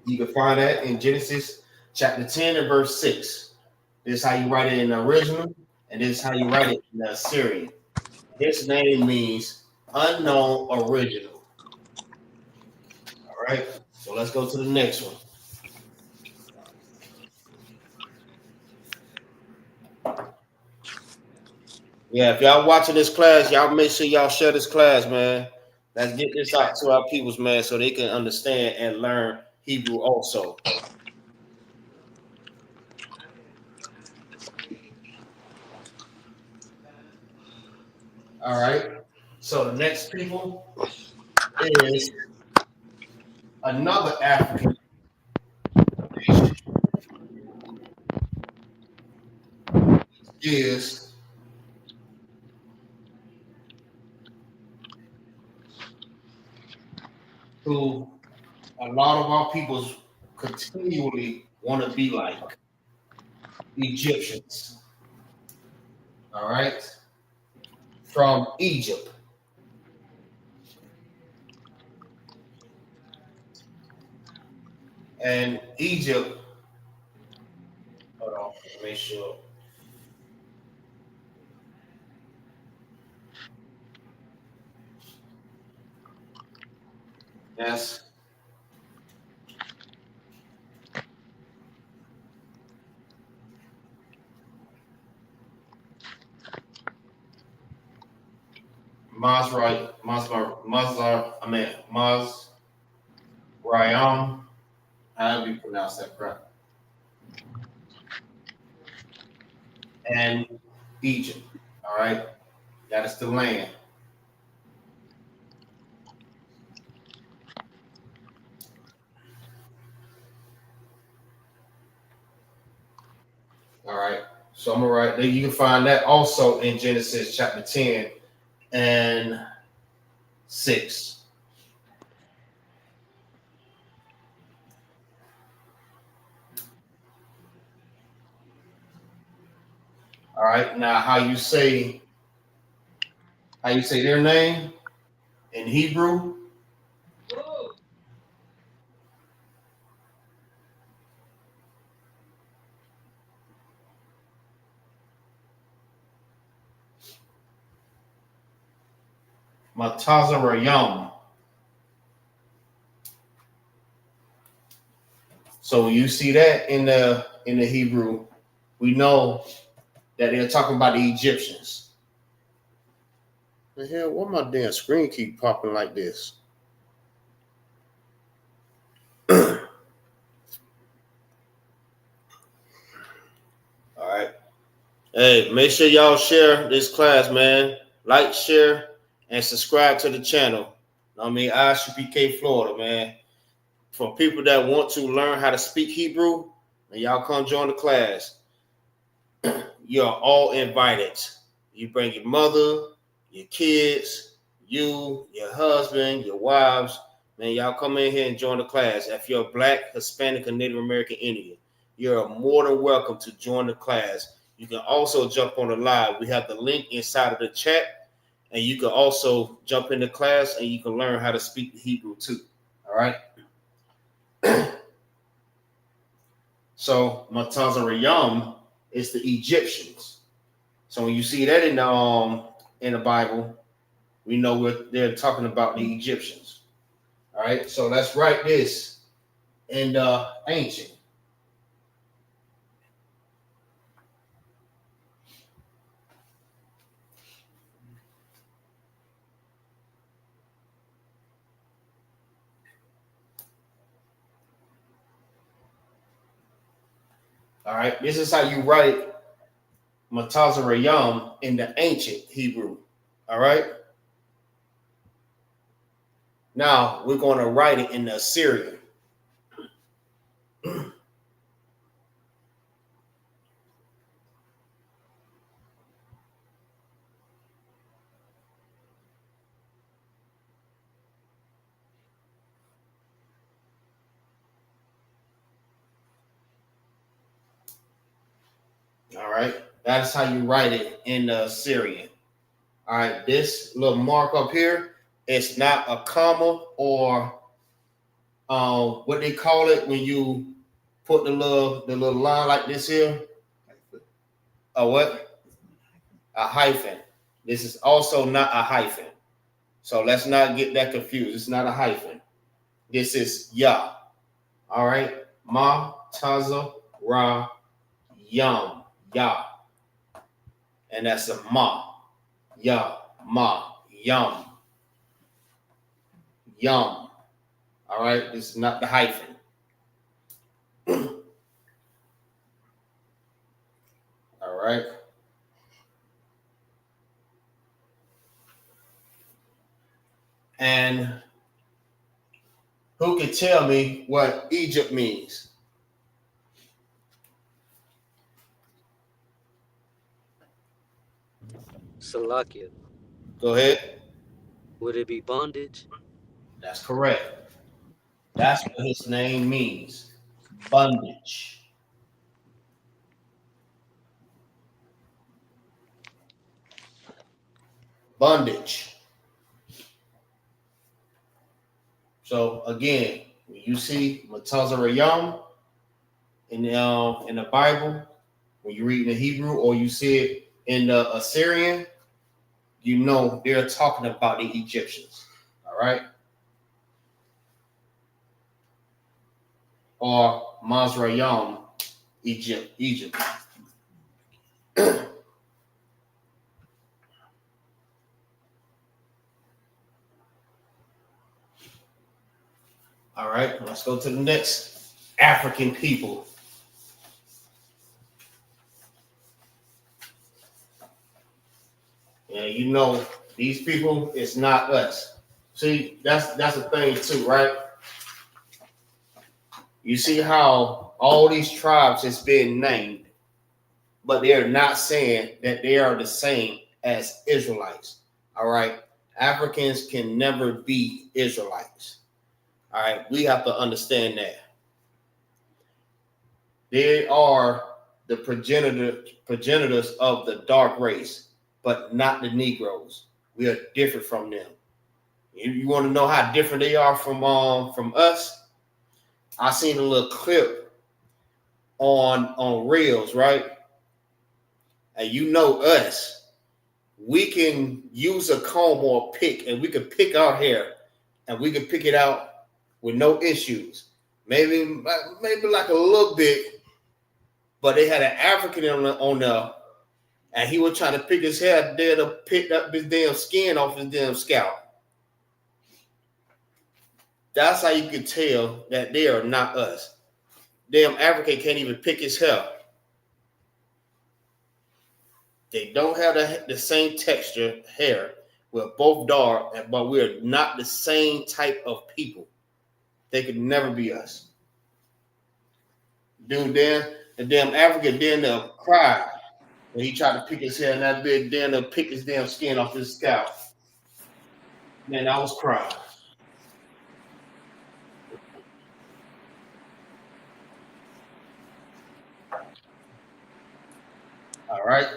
You can find that in Genesis chapter 10 and verse 6. This is how you write it in the original, and this is how you write it in the Assyrian. This name means unknown original. All right, so let's go to the next one. Yeah, if y'all watching this class, y'all make sure y'all share this class, man. Let's get this out to our peoples, man, so they can understand and learn Hebrew also. All right. So the next people is another African nation. Is who a lot of our peoples continually want to be like Egyptians. All right. From Egypt. And Egypt, hold on, make sure. Yes. Mazrayam, however you pronounce that, correct? and Egypt. All right, that is the land. All right, so I'm gonna write. You can find that also in Genesis chapter 10 and 6. All right, now how you say their name in Hebrew? Matazarayam. So when you see that in the Hebrew, we know that they're talking about the Egyptians. The hell, why my damn screen keep popping like this? All right. Hey, make sure y'all share this class, man. Like, share, and subscribe to the channel. I mean, ISUPK Florida, man. For people that want to learn how to speak Hebrew, and y'all come join the class. You're all invited. You bring your mother, your kids, you, your husband, your wives. Man, y'all come in here and join the class. If you're Black, Hispanic, or Native American Indian, you're more than welcome to join the class. You can also jump on the live. We have the link inside of the chat, and you can also jump in the class and you can learn how to speak the Hebrew too. All right. So Matazarayam is the Egyptians. So when you see that in the Bible, we know they're talking about the Egyptians. All right. So let's write this in the ancient. All right. This is how you write Matazarayam in the ancient Hebrew. All right. Now we're going to write it in the Assyrian. All right. That's how you write it in the Assyrian. All right. This little mark up here, it's not a comma or what they call it when you put the little line like this here. A what? A hyphen. This is also not a hyphen. So let's not get that confused. It's not a hyphen. This is Yah. All right. Ma, Taza, Ra, Yam, Yah. And that's a Ma. Yah, Ma, Yam. Yum. All right. This is not the hyphen. All right. And who can tell me what Egypt means? Salakia. Go ahead. Would it be bondage? That's correct. That's what his name means. Bondage. Bondage. So again, when you see Matazarayam in the Bible, when you read in the Hebrew or you see it in the Assyrian, you know they're talking about the Egyptians. All right. Or Mazrayam, Egypt. All right, let's go to the next African people. And you know, these people, it's not us. See, that's the thing too, right? You see how all these tribes is being named, but they're not saying that they are the same as Israelites. All right. Africans can never be Israelites. All right. We have to understand that. They are the progenitors of the dark race, but not the Negroes. We are different from them. You want to know how different they are from us? I seen a little clip on Reels, right? And you know us, we can use a comb or a pick, and we can pick our hair, and we can pick it out with no issues. Maybe like a little bit, but they had an African on there, and he was trying to pick his hair there to pick up his damn skin off his damn scalp. That's how you can tell that they are not us. Damn African can't even pick his hair. They don't have the same texture hair. We're both dark, but we're not the same type of people. They could never be us. Dude, the damn African then cried when he tried to pick his hair, and that bit then pick his damn skin off his scalp. Man, I was crying. All right.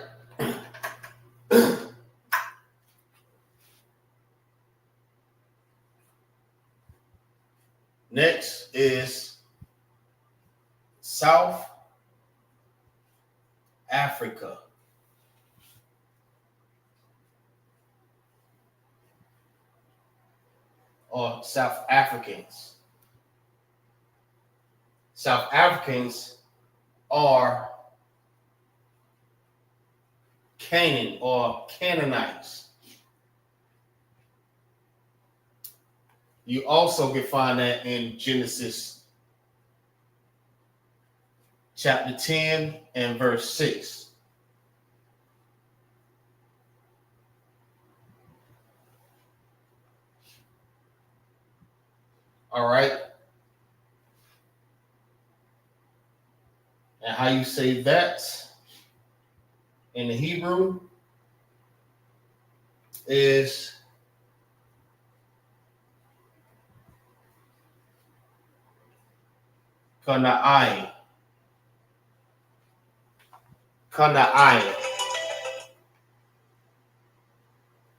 Next is South Africa. Or South Africans. South Africans are Canaan or Canaanites. You also can find that in Genesis chapter 10 and verse 6. All right. And how you say that in the Hebrew is Kana'ai. Kana'ai.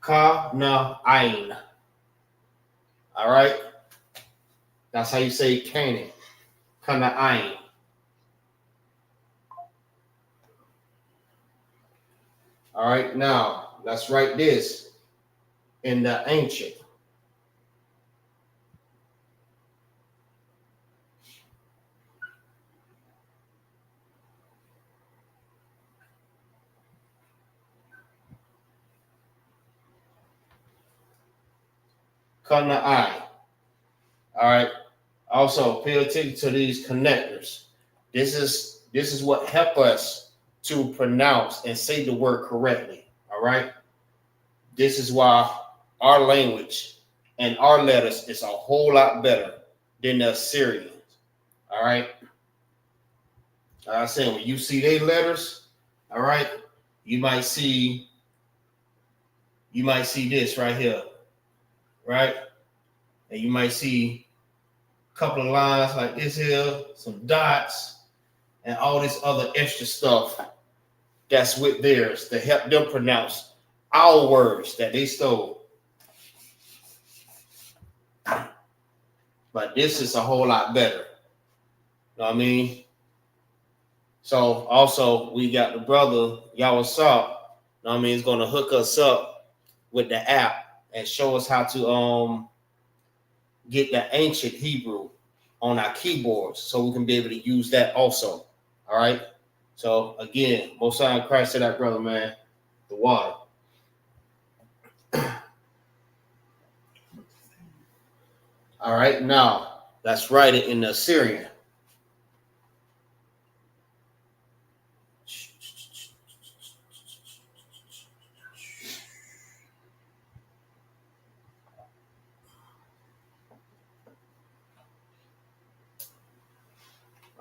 Kana'ain. All right. That's how you say Canaan. Kana'ain. All right. Now, let's write this in the ancient. Kana'ai. All right. Also, pay attention to these connectors. This is what help us to pronounce and say the word correctly. All right. This is why our language and our letters is a whole lot better than the Assyrians. All right. Like I said, when you see their letters, all right, you might see this right here, right? And you might see a couple of lines like this here, some dots, and all this other extra stuff that's with theirs to help them pronounce our words that they stole. But this is a whole lot better. You know what I mean? So also we got the brother Yahusuk, you know what I mean, is gonna hook us up with the app and show us how to get the ancient Hebrew on our keyboards so we can be able to use that also. All right. So again, most high in Christ to that brother, man. The water. All right, now let's write it in the Assyrian.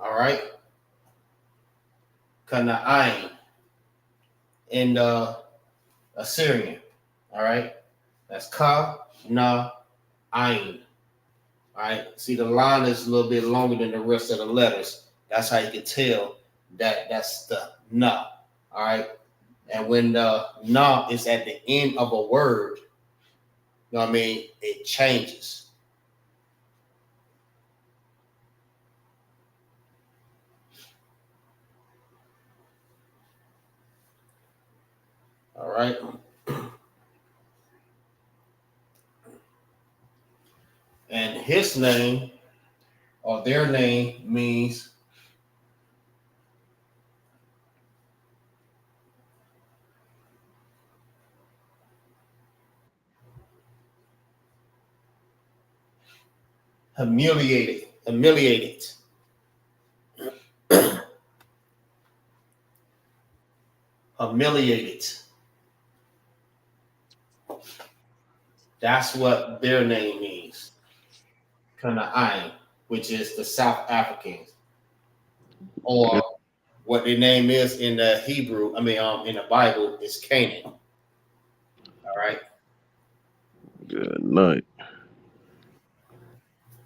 All right. Kana'ain in the Assyrian. All right. That's Ka-na-ain. All right. See, the line is a little bit longer than the rest of the letters. That's how you can tell that that's the na. All right. And when the na is at the end of a word, you know what I mean, it changes. All right. And his name or their name means humiliated. Humiliated. Humiliated. That's what their name means. Kana'ain, which is the South Africans, or what their name is in the Hebrew. I mean, in the Bible, is Canaan. All right, Good night.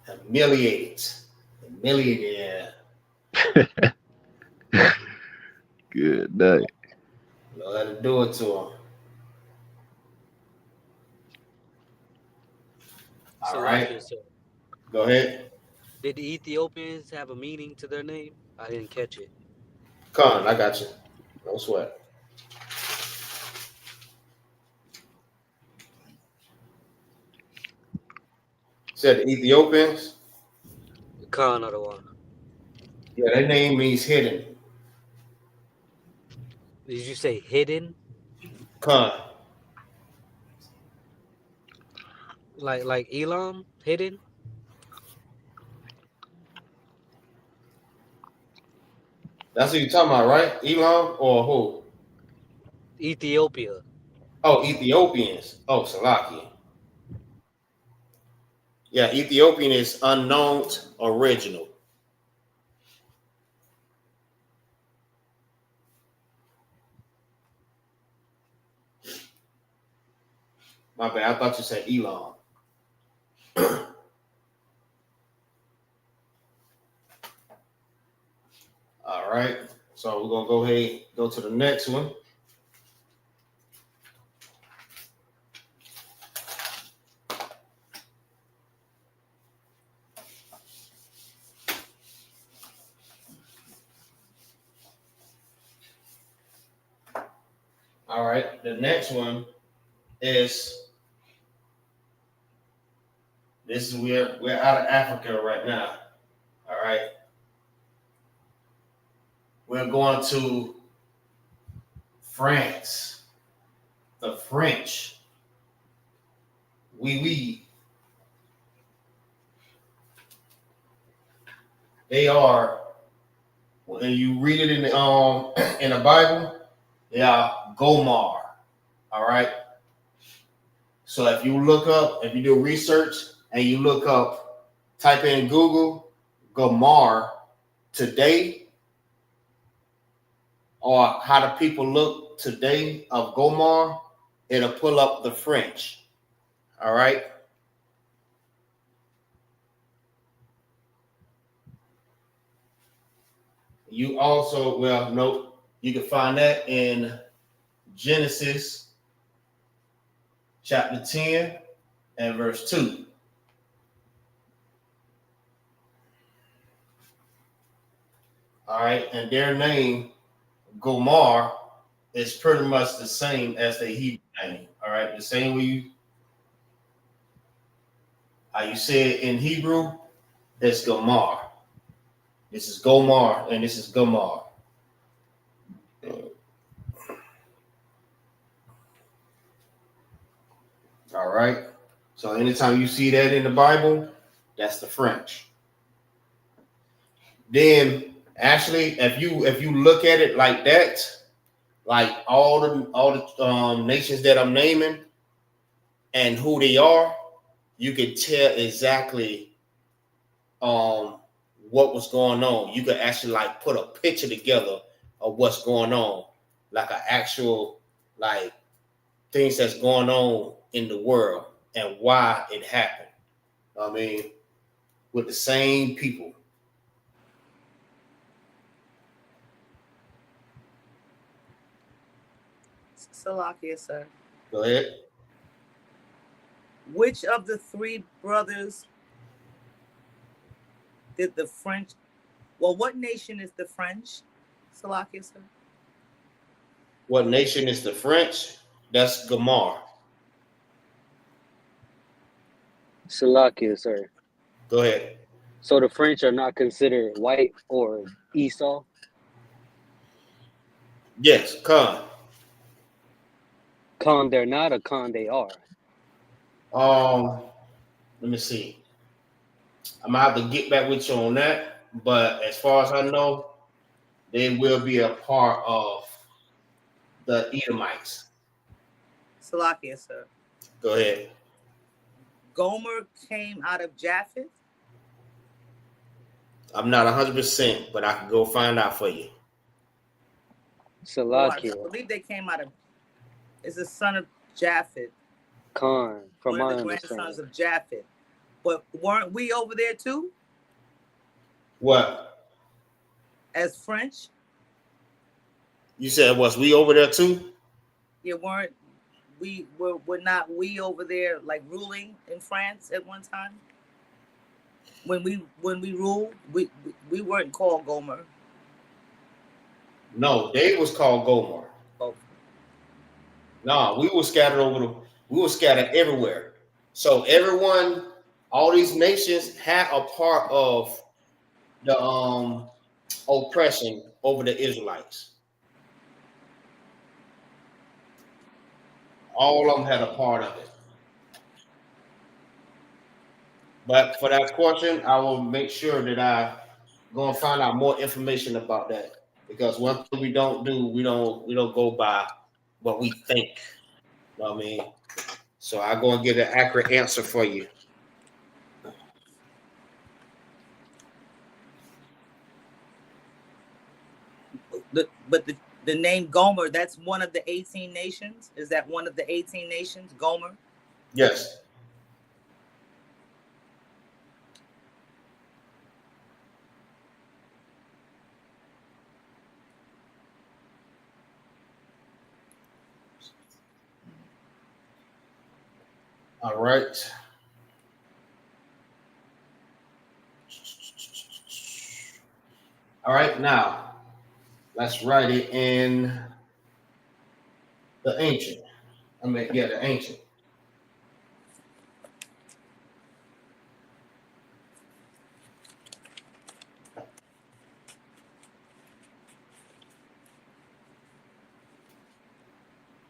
humiliated, humiliated. Good night. Let it do it to them. All right, Salakia, sir. go ahead. Did the Ethiopians have a meaning to their name? I didn't catch it. Con, I got you. No sweat. Said the Ethiopians. Khan other one. Yeah, their name means hidden. Did you say hidden? Con. Like Elam? Hidden? That's what you're talking about, right? Elam or who? Ethiopia. Oh, Ethiopians. Oh, Salaki. Yeah, Ethiopian is unknown original. My bad. I thought you said Elam. All right. So we're gonna go ahead and go to the next one. All right. The next one is this is we're out of Africa right now. All right. We're going to France, the French. Oui. They are, when you read it in the Bible, they are Gomar. All right. So if you do research and you look up, type in Google Gomar today, or how do people look today of Gomar, it'll pull up the French. All right. You also, you can find that in Genesis chapter 10 and verse 2. All right. And their name, Gomar, is pretty much the same as the Hebrew name. All right. The same way how you say it in Hebrew, it's Gomar. This is Gomar and this is Gomar. All right. So anytime you see that in the Bible, that's the French. Then actually, if you look at it like that, like all the nations that I'm naming and who they are, you can tell exactly what was going on. You could actually like put a picture together of what's going on, like an actual like things that's going on in the world and why it happened. I mean, with the same people. Salakia, sir. Go ahead. Which of the three brothers did the French? Well, what nation is the French? Salakia, sir. What nation is the French? That's Gamar. Salakia, sir. Go ahead. So the French are not considered white or Esau? Yes, Khan. Con they're not, or con they are? Let me see. I'm gonna have to get back with you on that. But as far as I know, they will be a part of the Edomites. Salakia, sir. Go ahead. Gomer came out of Japheth. I'm not 100%, but I can go find out for you. Salakia. I believe they came out of. Is the son of Japheth. Con, from one my of the understanding. grandsons of Japheth. But weren't we over there too? What? As French? You said was we over there too? Yeah, weren't we were not we over there like ruling in France at one time? When we ruled, we weren't called Gomer. No, they was called Gomer. Oh. No, we were scattered everywhere. So everyone, all these nations had a part of the oppression over the Israelites. All of them had a part of it. But for that question, I will make sure that I go and find out more information about that. Because one thing we don't do, we don't go by what we think. You know what I mean? So I go and get an accurate answer for you. But the name Gomer, that's one of the 18 nations? Is that one of the 18 nations, Gomer? Yes. All right. All right, now let's write it in the ancient. The ancient.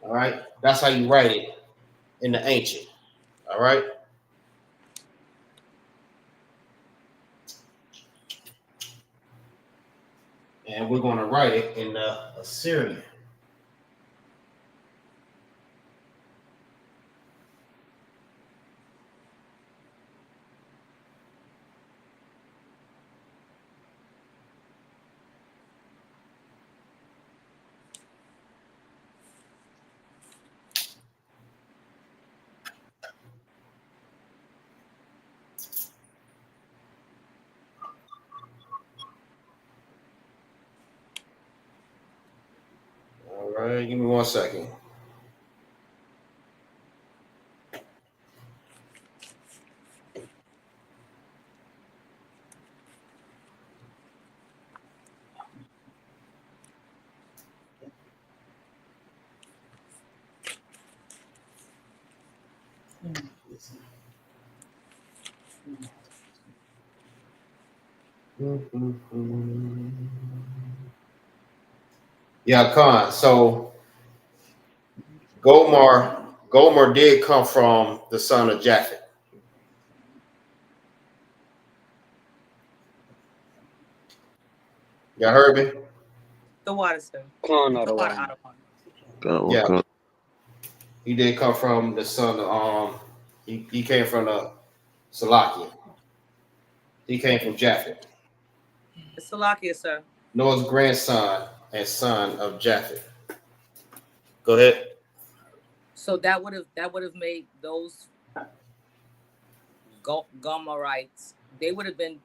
All right, that's how you write it in the ancient. All right. And we're going to write it in the Assyrian. All right, give me 1 second. Yeah, Khan. So Gomer did come from the son of Japheth. Y'all heard me? The water, sir. Con The out of water one. out of one. Yeah. He did come from the son of he came from the Salakia. He came from Japheth. Salakia, sir. Noah's grandson and son of Japheth. Go ahead. So that would have made those Gomorites. They would have been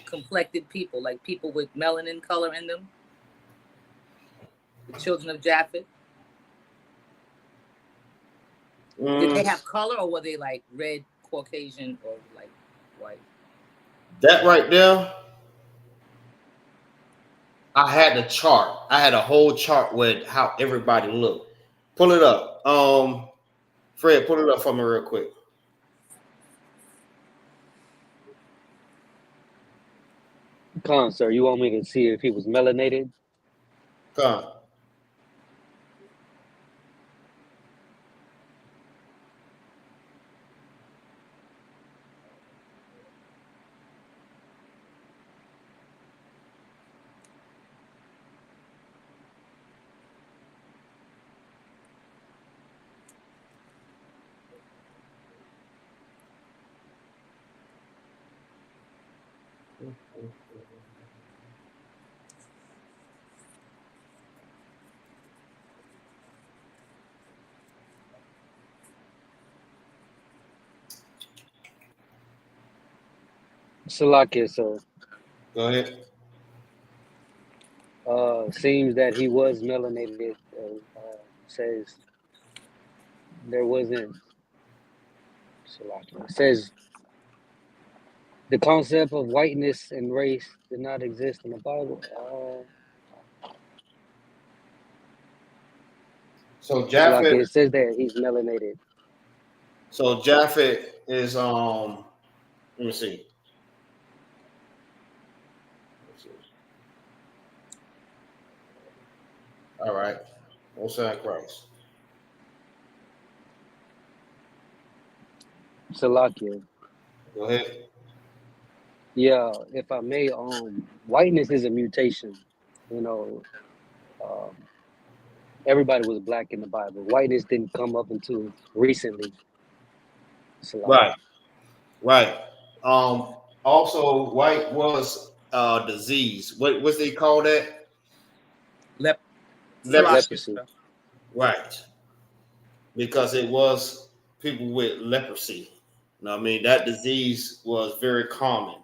complected people, like people with melanin color in them. The children of Japheth. Did they have color, or were they like red, Caucasian, or like white? That right there, I had the chart. I had a whole chart with how everybody looked. Pull it up. Fred, pull it up for me real quick. Con, sir, you want me to see if he was melanated? Come. Salakia, sir. Go ahead. Seems that he was melanated. Says there wasn't. Salakia. It says the concept of whiteness and race did not exist in the Bible. So Salakia, Japheth. it says that he's melanated. So Japheth is let me see. All right. Osai Christ. Salakia. Go ahead. Yeah, if I may, whiteness is a mutation. You know, everybody was black in the Bible. Whiteness didn't come up until recently. Salakia. Right. Also, white was disease. What's they call that? Leprosy. Right. Because it was people with leprosy. You know what I mean? That disease was very common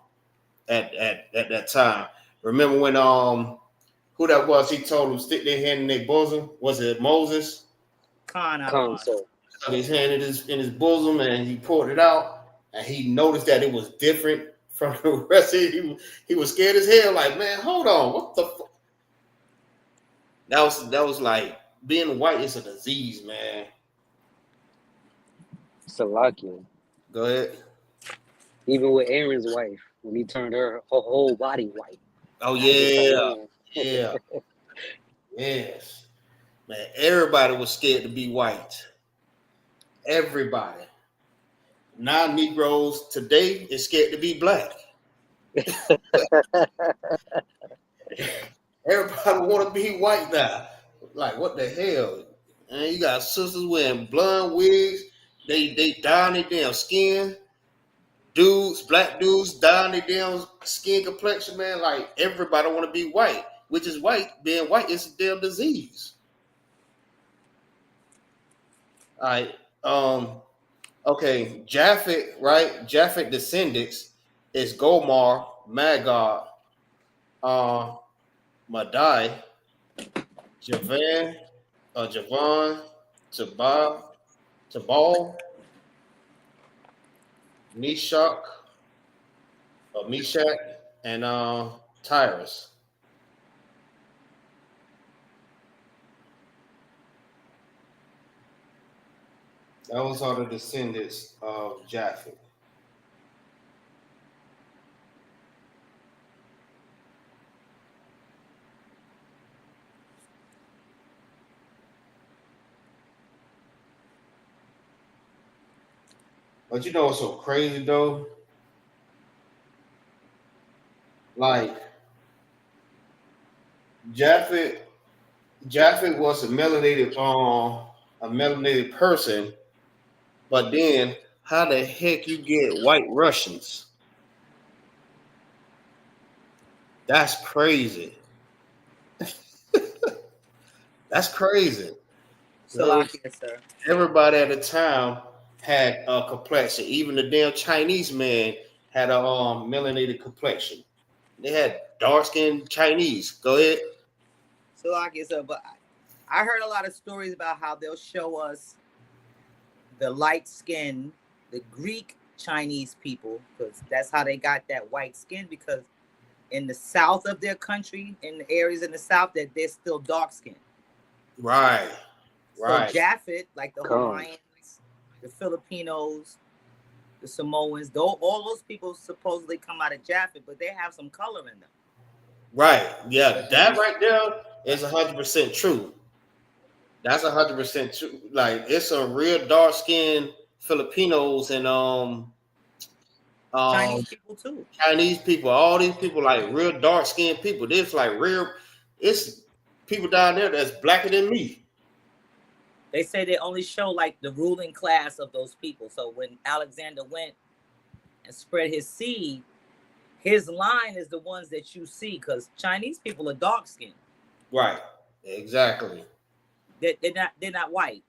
at that time. Remember when who that was? He told them stick their hand in their bosom. Was it Moses? Con, sir. Stuck his hand in his bosom and he poured it out, and he noticed that it was different from the rest of it. He was scared as hell. Like, man, hold on, what the fuck? That was like being white is a disease, man. Salakia. Go ahead. Even with Aaron's wife, when he turned her whole body white. Oh yeah, yeah, yes, man. Everybody was scared to be white. Everybody. Now Negroes today is scared to be black. Everybody want to be white now. Like, what the hell? And you got sisters wearing blonde wigs. They dyeing their damn skin. Dudes, black dudes dyeing their damn skin complexion, man. Like, everybody want to be white, which is white. Being white is a damn disease. All right. Okay, Japhet, right? Japhet descendants is Gomar, Magog, Madai, Javan, Javan, Tabal, Meshach, Meshach, and Tyrus. Those are the descendants of Japhet. But you know what's so crazy though? Like Japhet was a melanated person, but then how the heck you get white Russians? That's crazy. That's crazy. Salakia, sir. Everybody at the time had a complexion. Even the damn Chinese man had a melanated complexion. They had dark skinned Chinese. Go ahead. Salakia, sir. But I heard a lot of stories about how they'll show us the light skin, the Greek Chinese people, because that's how they got that white skin, because in the south of their country, in the areas in the south, that they're still dark skinned. Right. Right. So Japhet, like the Come. Hawaiians, the Filipinos, the Samoans, though all those people supposedly come out of Japhet, but they have some color in them. Right. Yeah, that right there is 100% true. That's 100% true. Like it's some real dark skinned Filipinos and Chinese people too. Chinese people, all these people like real dark skinned people. There's like real, it's people down there that's blacker than me. They say they only show like the ruling class of those people. So when Alexander went and spread his seed, his line is the ones that you see, because Chinese people are dark skinned. Right. Exactly. They're not white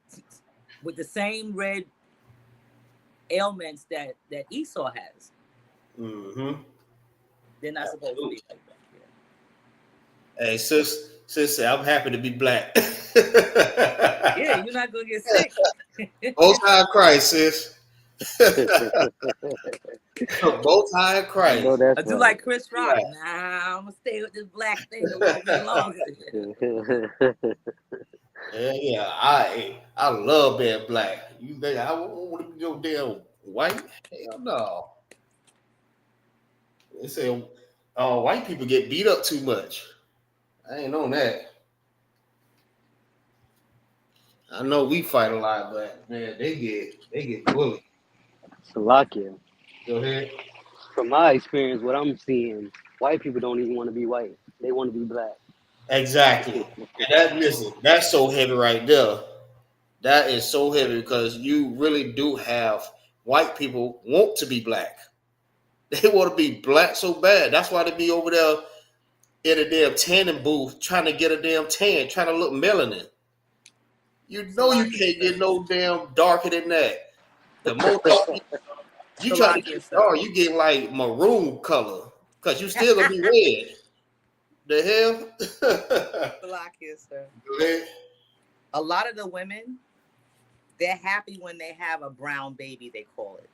with the same red ailments that Esau has. Mm-hmm. They're not supposed to be like that. Yeah. Hey, sis, I'm happy to be black. Yeah, you're not gonna get sick. Most High Christ, sis. Both High Christ. No, that's I do right. like Chris Rock. Right. Nah, I'm gonna stay with this black thing a little bit longer. Yeah, I love being black. You think I want to be no damn white? Hell no. They say white people get beat up too much. I ain't on that. I know we fight a lot, but man, they get bullied. Salakia. Go ahead. From my experience, what I'm seeing, white people don't even want to be white. They want to be black. Exactly. And that's so heavy right there. That is so heavy because you really do have white people want to be black. They want to be black so bad. That's why they be over there in a damn tanning booth trying to get a damn tan, trying to look melanin. You know you can't get no damn darker than that. The more you try to get dark, you get like maroon color because you still gonna be red. The hell? Sir. Go ahead. A lot of the women, they're happy when they have a brown baby, they call it,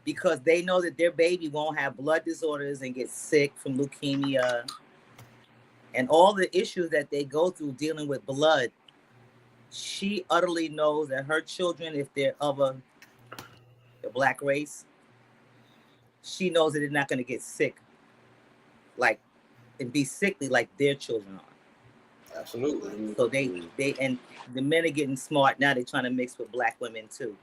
because they know that their baby won't have blood disorders and get sick from leukemia and all the issues that they go through dealing with blood. She utterly knows that her children, if they're of the black race, she knows that they're not going to get sick, like, and be sickly like their children are. Absolutely. So they and the men are getting smart now. They're trying to mix with black women too.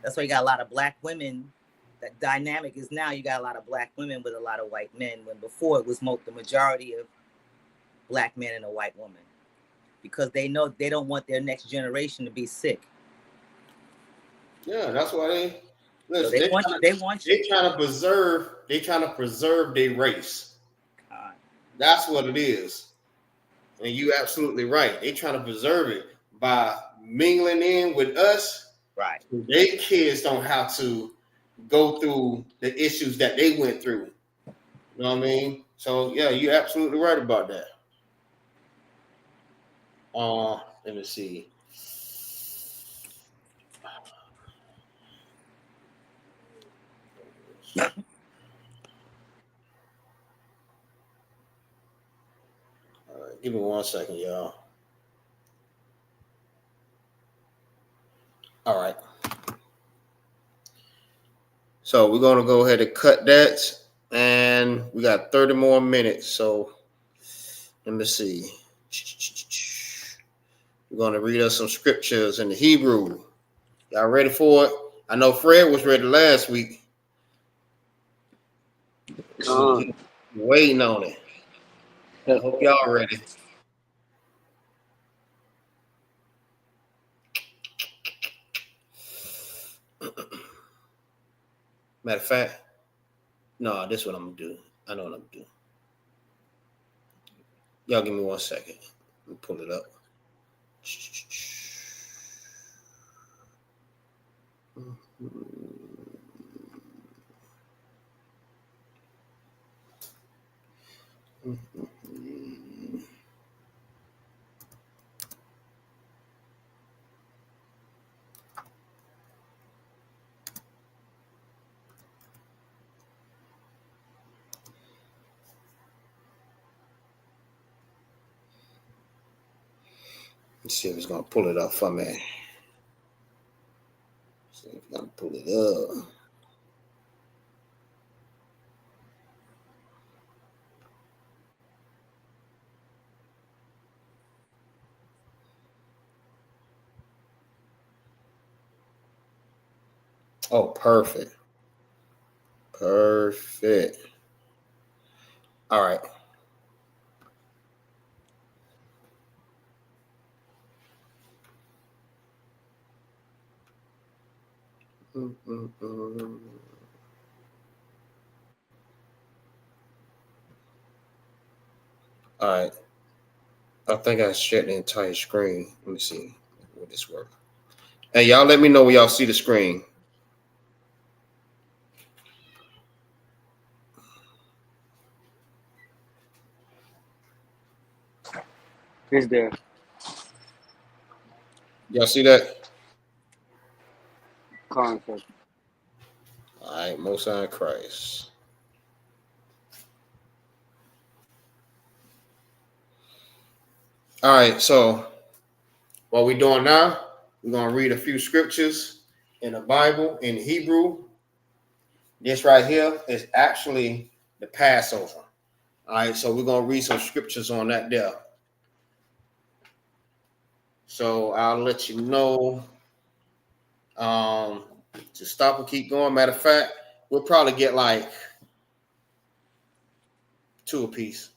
That's why you got a lot of black women. That dynamic is now you got a lot of black women with a lot of white men, when before it was the majority of black men and a white woman, because they know they don't want their next generation to be sick. Yeah, that's why they listen. So they want you. They trying to preserve their race. That's what it is. And you absolutely right. They trying to preserve it by mingling in with us. Right. Their kids don't have to go through the issues that they went through. You know what I mean? So yeah, you're absolutely right about that. Let me see. All right, give me 1 second, y'all. All right. So we're gonna go ahead and cut that, and we got 30 more minutes. So let me see. We're gonna read us some scriptures in the Hebrew. Y'all ready for it? I know Fred was ready last week. Waiting on it. I hope y'all ready. Matter of fact, no, this is what I'm gonna do. I know what I'm gonna do. Y'all give me 1 second. Let me pull it up. Let's see if it's gonna pull it up for me. See if it's gonna pull it up. Oh, perfect. Perfect. All right. All right. I think I shared the entire screen. Let me see. Will this work? Hey, y'all let me know when y'all see the screen. It's there. Y'all see that? Concept. All right, Most High Christ. All right, so what we're doing now, we're going to read a few scriptures in the Bible in Hebrew. This right here is actually the Passover. All right, so we're going to read some scriptures on that there. So I'll let you know to stop and keep going. Matter of fact, we'll probably get like 2 apiece.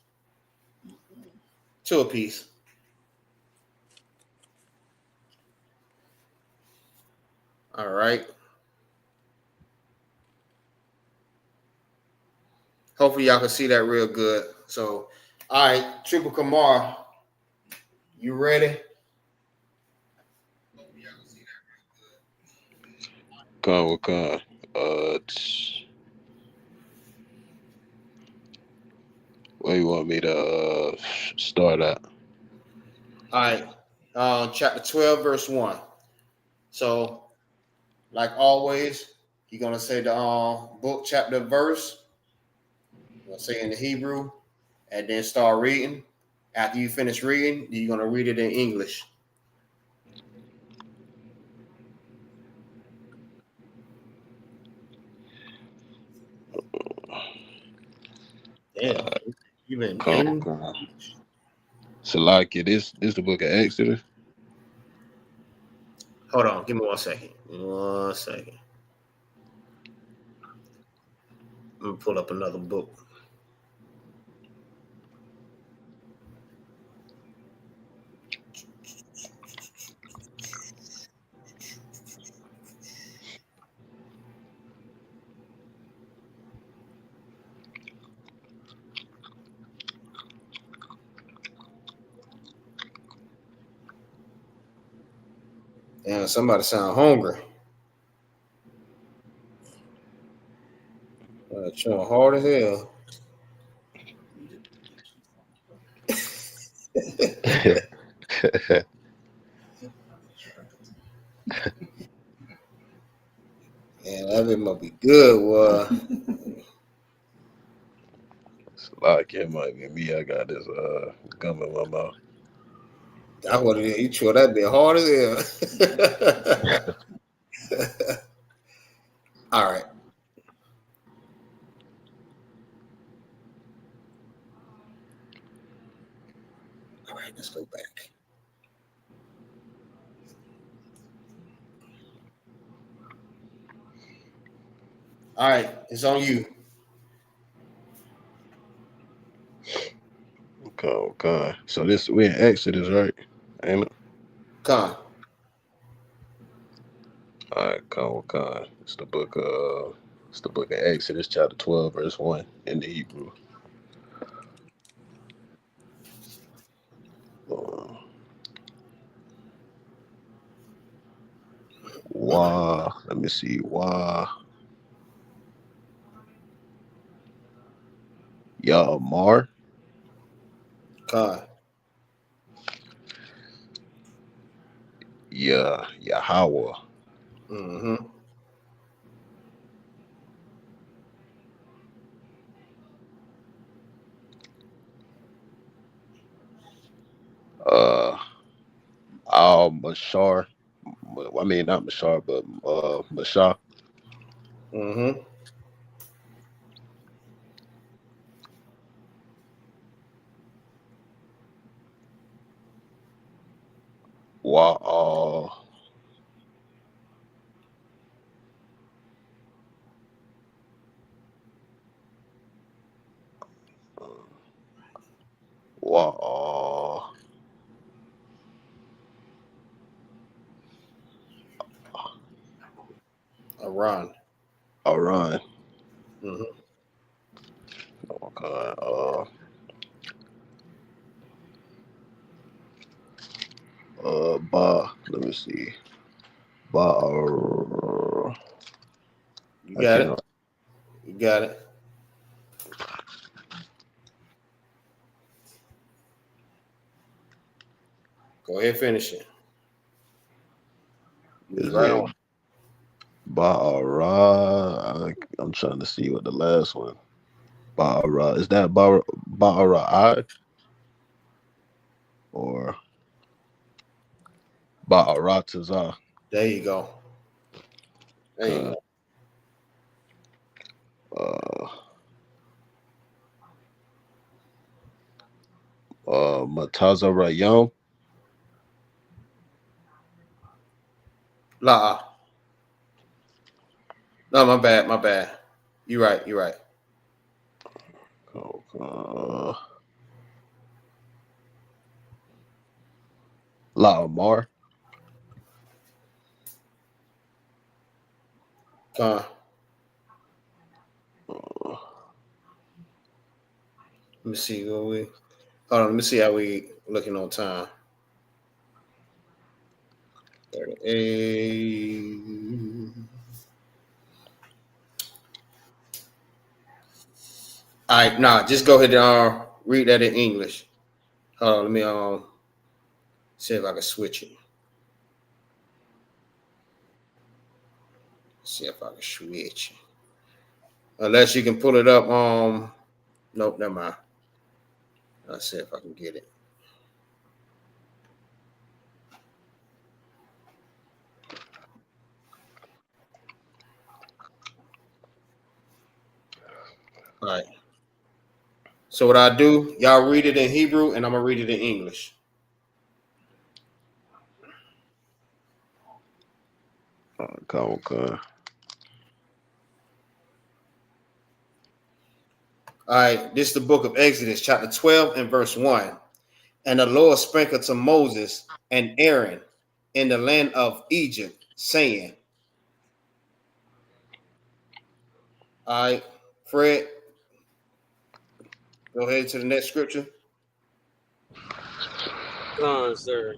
2 apiece. All right. Hopefully y'all can see that real good. So, all right, Triple Kamar, you ready? Con. Where you want me to start at? All right. Chapter 12, verse 1. So, like always, you're gonna say the book, chapter, verse. You're gonna say in the Hebrew, and then start reading. After you finish reading, you're gonna read it in English. Damn, you been in. Con. Salakia, this the book of Exodus. Hold on, give me 1 second. 1 second. Let me pull up another book. Damn, somebody sound hungry. Trying hard as hell. Man, that bit must be good, Salakia, it might be me. I got this gum in my mouth. That's what it is. You chew that bit hard as hell. All right. All right, let's go back. All right, it's on you. Con. So we in Exodus, right? Ain't it? Come. All right, Con. It's the book of Exodus, chapter 12, verse 1 in the Hebrew. Let me see. Yamar. Con. Yahweh. Mm-hmm. Al Mashar. I mean, not Mashar, but Mashah. Mm-hmm. Wa Wa Aran. Aran. Mm-hmm. Okay. Let me see. Ba. You I got can't. it. You got it. Go ahead, finish it. You was Is right it on. Ba'ara? I'm trying to see what the last one. Ba'ara. Is that Ba'ara or Ba'aratazah? There you go. There you go. Uh, Matazarayam. La. No, my bad. My bad. You right. You right. La'amar. Con. Let me see what we. Hold on. Let me see how we looking on time. 38. All right. Nah. Just go ahead and read that in English. Hold on. Let me see if I can switch it. See if I can switch. Unless you can pull it up. Nope. Never mind. I'll see if I can get it. All right. So what I do, y'all read it in Hebrew, and I'm gonna read it in English. Okay. All right, this is the book of Exodus, chapter 12 and verse 1. And the Lord spake unto Moses and Aaron in the land of Egypt, saying, all right, Fred, go ahead to the next scripture. Sir.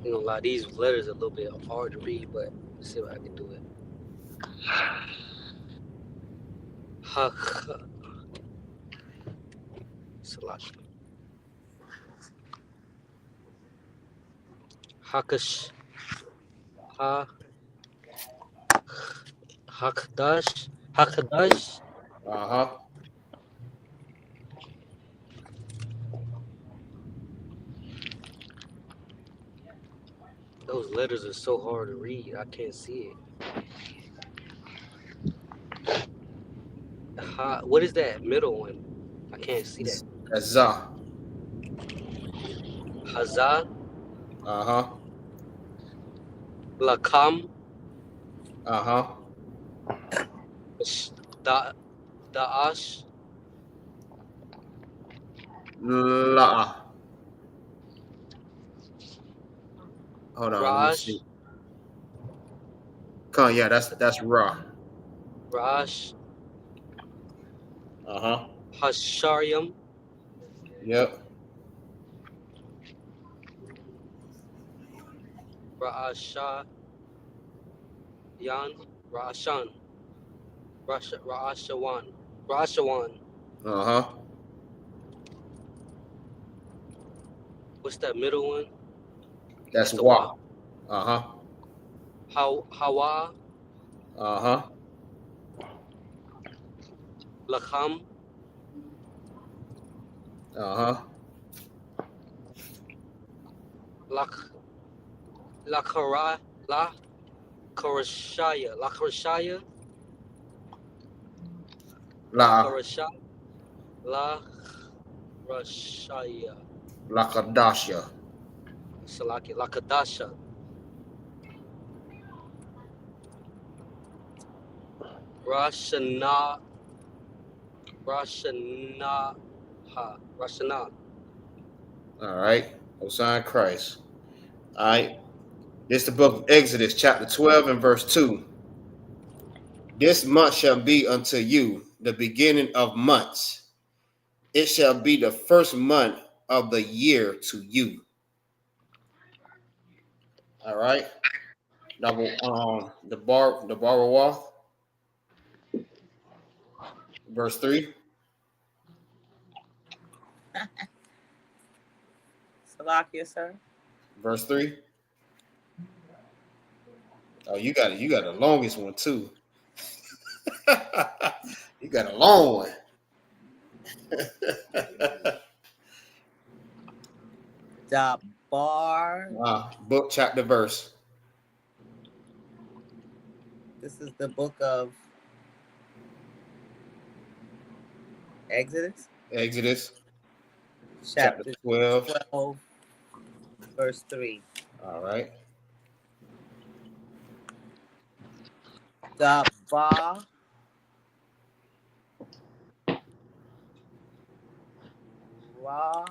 You know, a lot of these letters are a little bit hard to read, but let's see if I can do it. Hakash. Hakadash. Uh-huh. Those letters are so hard to read. I can't see it. What is that middle one? I can't see that. That's Zah. Hazah. Uh-huh. Lakam. Uh-huh. Da'ash. La. Hold on, let me see. Rash. Yeah, that's Ra. Rash. Uh-huh. Hashariam. Yep. Ra'asha Yan Ra'ashan Ra'ashawan. Uh-huh. What's that middle one? That's The Wa. Wa. Uh-huh. Hawa Uh-huh. Lacham Uh-huh. Lach Lachara La Karashaya Lacharashaya La Rashaya Lakadasha. Salaki Lakadasha Rashana Rashana All right. Hosanna Christ. All right. This is the book of Exodus, chapter 12 and verse 2. This month shall be unto you the beginning of months. It shall be the first month of the year to you. All right. The Barawath, verse 3. Salakia, sir. Verse 3. Oh, you got it. You got the longest one too. You got a long one. The bar. Book, chapter, verse. This is the book of Exodus. Exodus, Chapter 12. 12, verse 3. All right. The bar. Ra.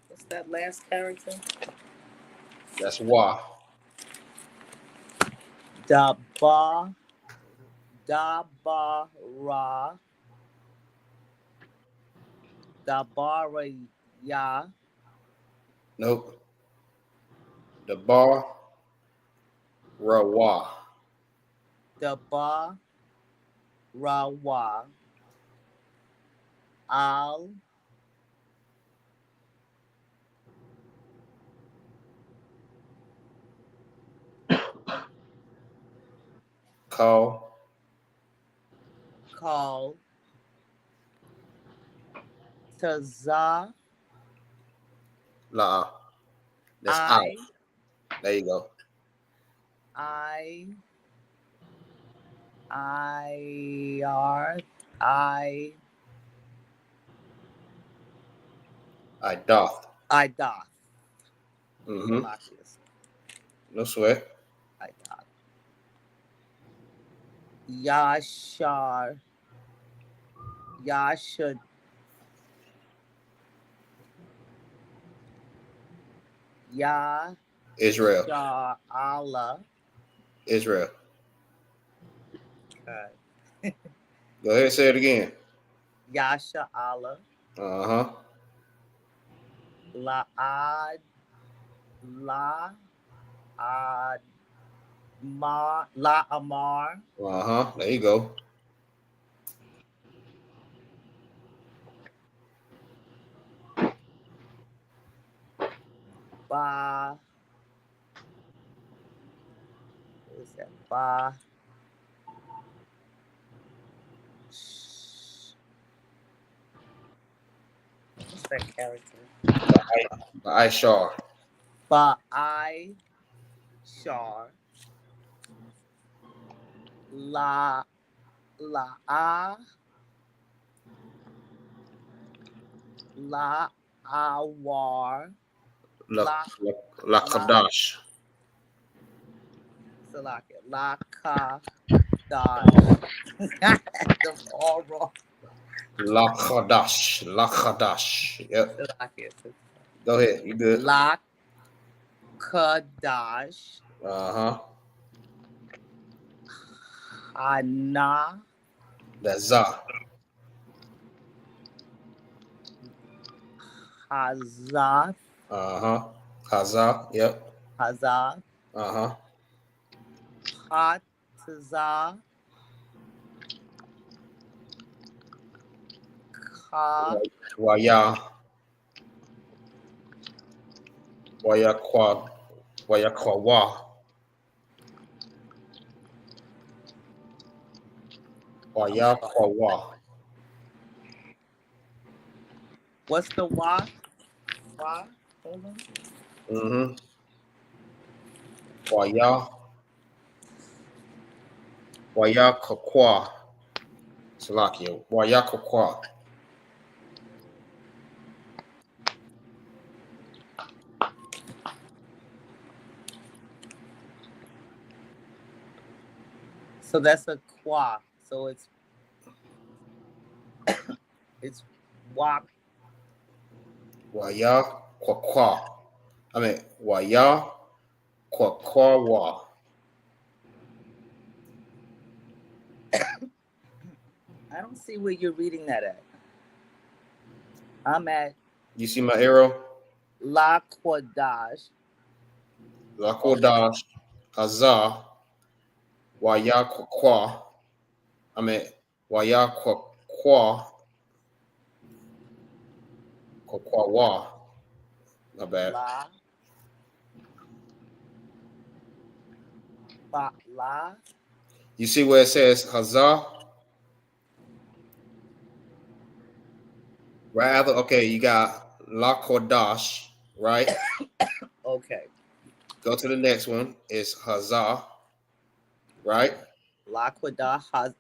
What's that last character? That's Wa. Da ba ra. Da ba ra ya. Nope. The Bar Rawa. Da ba ra wa. Al. Call. Taza. La. That's I. out. There you go. I doth. I doth. Mm-hmm. No sweat. I doth. Yashar. Yashud. Ya. Israel. Shah Allah. Israel. Okay. Go ahead, say it again. Yasha Allah. Uh-huh. La Amar. Uh-huh. There you go. Ba. What is that? Ba. What's that character? Ishar. Ba I Shar. La Awar. La Qadash. Salakia. La Qadash. Them all wrong. La Qadash. La Qadash. Yep. Salakia. Go ahead. You good. La Qadash. Uh-huh. Hana. That's Za. Hazah, Hazah. Yep. Hazah, Uh-huh. Hatazah, Ka, Waya. Waya kwa. Waya kwa wa. I'm Waya sorry. kwa wa. What's the wa? Wa? Hold on. Mm-hmm. Waya. Waya kwa. Salakia. Waya kwa. So that's a qua. So it's wa. Waya kwa. I mean, waya kwa wa. I don't see where you're reading that at. I'm at You see my arrow? La Qadash. Lakodash. Hazah. Waya kwa. I mean, waya kwa wa. Not bad. La. You see where it says Hazah? Right after, okay, you got Lakodash, right? Okay. Go to the next one. It's Hazah, right? La Qadash.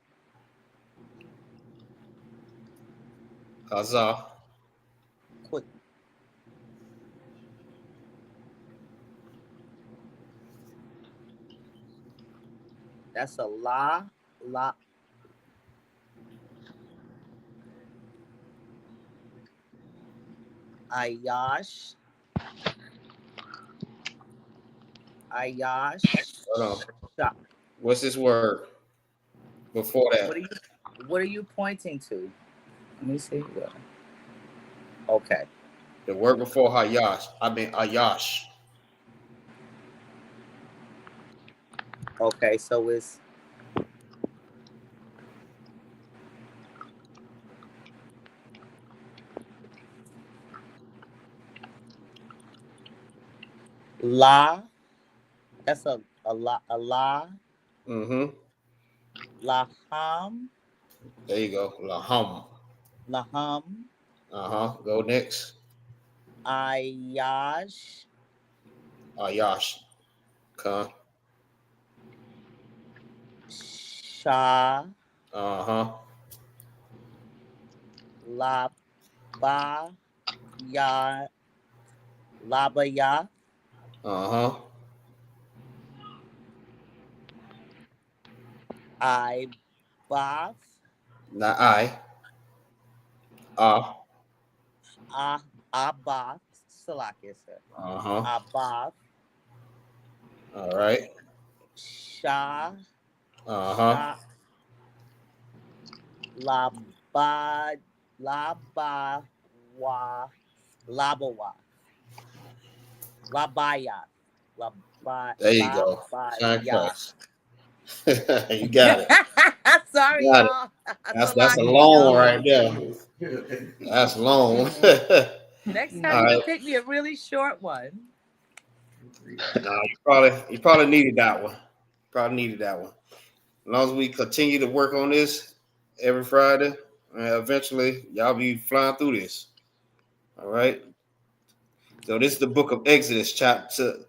Hazah. That's a la. Ayash. Hold on. What's this word before that? What are you pointing to? Let me see. Okay. The word before Hayash. I mean Ayash. Okay, so it's la. That's a la. Mm-hmm. Laham. There you go. Laham. Laham. Uh-huh. Go next. Ayash. Ayash. Come. Shah. Uh-huh. Laba. Ya. Labaya. Uh-huh. Ibath. Not I. Abath. Salakia, sir. Uh-huh. Abath. All right. Shah. Uh-huh. Shah. Laba. Labawa. Labawa. Labaya. There you go. Shine Labaya. Christ. You got it. Sorry, Got it. y'all. That's a long one right there. That's long. Next All time you right. can pick me a really short one. You probably needed that one. Probably needed that one. As long as we continue to work on this every Friday, eventually y'all be flying through this. All right. So this is the book of Exodus, chapter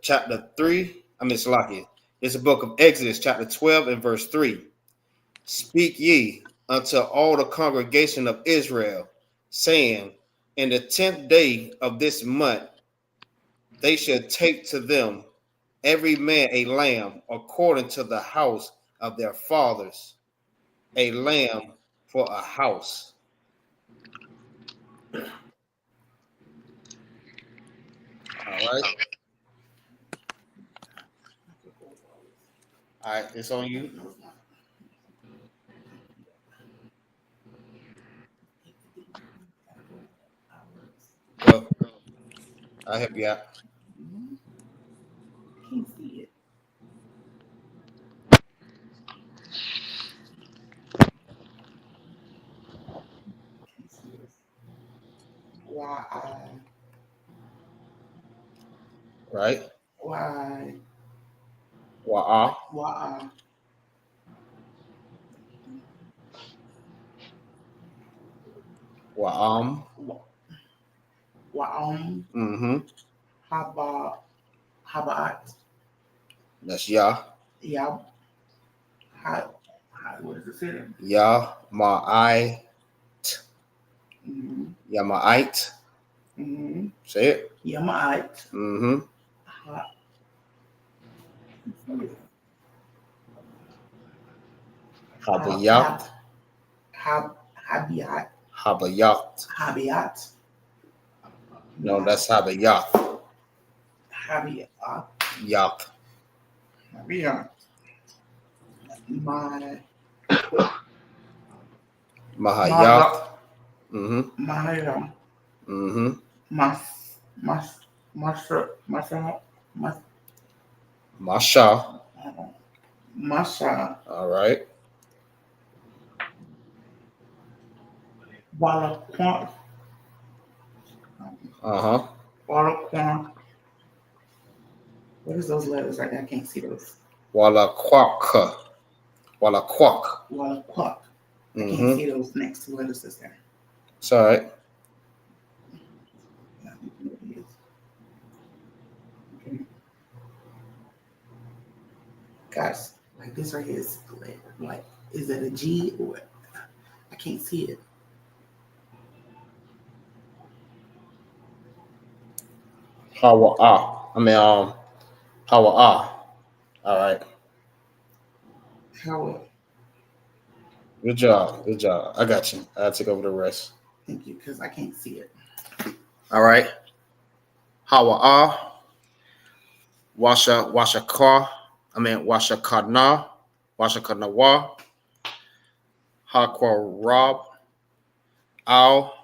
3. I mean, Salakia. This is the book of Exodus, chapter 12 and verse 3. Speak ye unto all the congregation of Israel, saying, in the 10th day of this month, they shall take to them every man a lamb according to the house of their fathers, a lamb for a house. All right. All right, it's on you. Go. I help you out. Can't see it. Can't see this. Y Right? Y Wa'a. Y Wa'am. Y Mm-hmm. Haba Habat That's Yah. Yab Ha what does it say? Yah Ma'ai. Mm-hmm. Yama'ite. Mm-hmm. Say it. Yamite. Mm-hmm. Ha Habayat. Habiat. Habayat. Habiat. No, that's Habayat. Habiat. Yat. Habiat. My Mahayat. Mm-hmm. Maya. Mm-hmm. Masha. Masha. Masha. All right. Walaquan. Uh-huh. Walaquan. What is those letters? I can't see those. Walaquaka. Walaquak. Walaquak. I can't Mm-hmm. see those next two letters that's there. It's all right. Okay. Guys, like this right here is like, is it a G or I can't see it. Hawa'a. Hawa'a. All right. How? Good job. Good job. I got you. I'll take over the rest. Thank you, because I can't see it. All right. Hawa'a. Washa Kadna. Washa Kadnawa. Hakwa Rob. Al.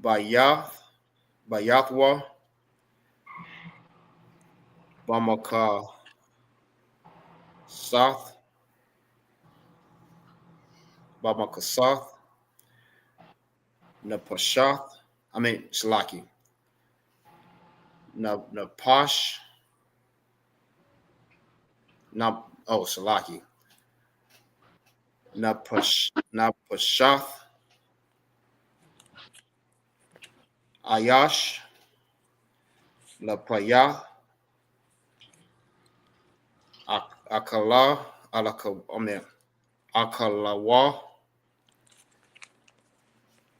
Bayathwa. Bamaka South. Bamaka South. Napashath. Shalaki. Napash. Shalaki. Napashath. Ayash. Napayath. Akalawa.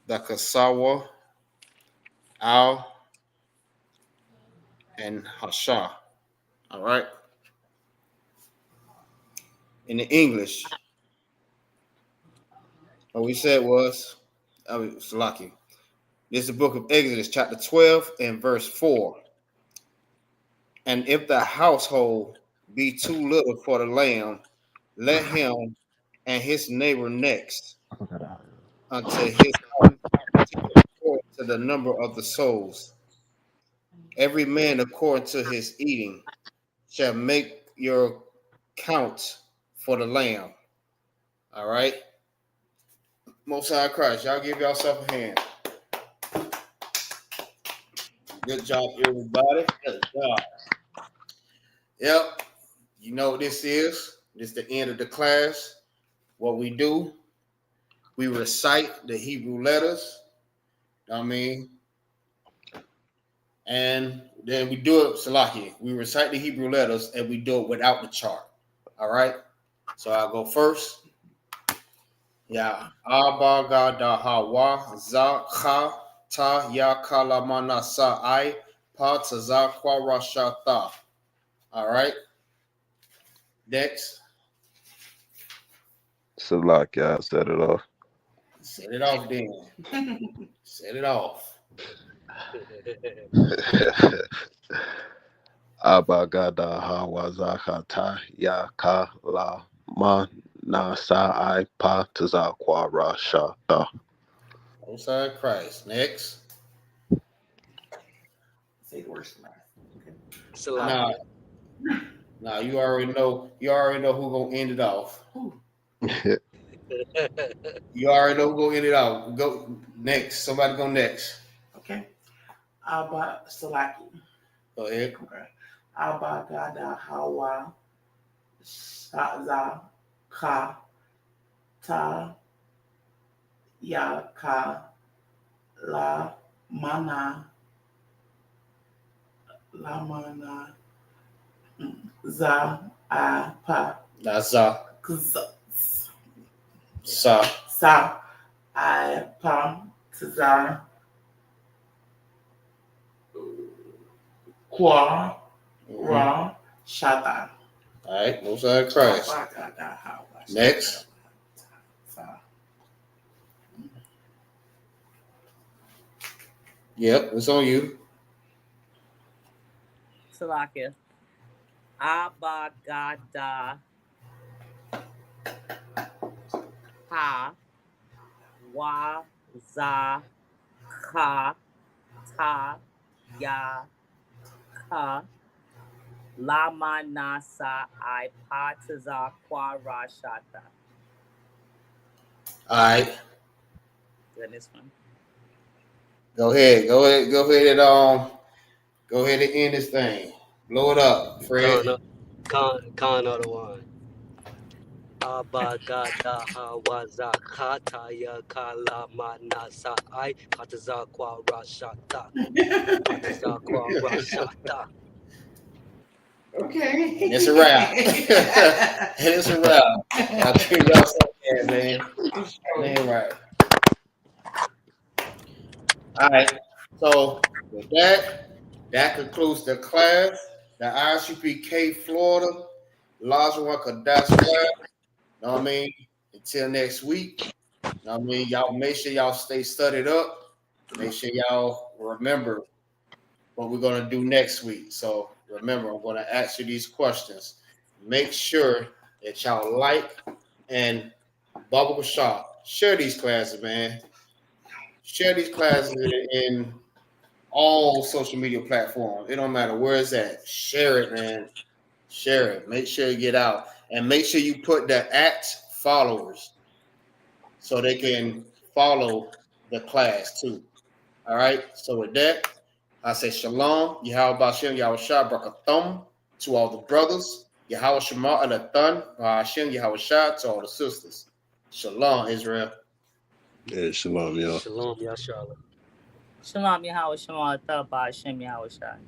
Dakasawa. Al. And Hasha. All right. In the English, what we said was, Salaki. This is the book of Exodus, chapter 12 and verse 4. And if the household be too little for the lamb, let him and his neighbor next unto his house take according to the number of the souls. Every man according to his eating shall make your count for the lamb. All right. Most High Christ, y'all give yourself a hand. Good job, everybody. Good job. Yep. You know what this is? This is the end of the class. What we do, we recite the Hebrew letters. And then we do it, Salaki. We recite the Hebrew letters and we do it without the chart. All right. So I'll go first. Yeah. Abba Gada Hawa Za Kha Ta Ya Kalamana Sa I Pa Taza Kwa Rashata. All right. Next. Salaki, I set it off. Set it off then. Set it off. Abagada Hawazakata Ya Kala Ma Nasa I Pa Tazakwa Rashata. Outside Christ. Next. Say the worst last. Okay. Nah, nah, you already know. You already know who gonna end it off. You already know who gonna end it off. Go next. Somebody go next. Okay. Abba Salaki. Go ahead. Okay. Abba Gada Hawa Shaza Ka Ta Ya Ka La Mana Za A Pa That's Sa. Sa I Pa Za Kwa Ra Shata. All right, most of that Christ. Next. Yep, it's on you. Salakia. Abagada ha wa za ka ta ya ka lama nasa I pataza kwa rashata. All right. Goodness one. Go ahead and end this thing. Blow it up, Fred. Khan of the one. Abagada hawaza kataya kala manasa I pataza kwa rashata. Pataza kwa rashata. Okay. And it's a wrap. It's a wrap. I'll treat y'all so bad, man. Man, right. All right. So with that concludes the class. The ISUPK Florida Lashawan Qadash class. Know what I mean? Until next week. Know what I mean? Y'all make sure y'all stay studied up. Make sure y'all remember what we're gonna do next week. So remember, I'm gonna ask you these questions. Make sure that y'all like and Bubble Shop. Share these classes, man. Share these classes in all social media platforms. It don't matter where it's at. Share it, man. Share it. Make sure you get out. And make sure you put the @followers so they can follow the class too. All right. So with that, I say shalom, Yahweh Bashem, Yahweh Shah, Brakathum to all the brothers, Yahweh Shema Alathan, Hashem, Yahweh Shah to all the sisters. Shalom, Israel. Yeah, shalom, y'all. Shalom, Yashala. Shalom Yahweh Shema Tah Ba'Shem Yahweh Shai.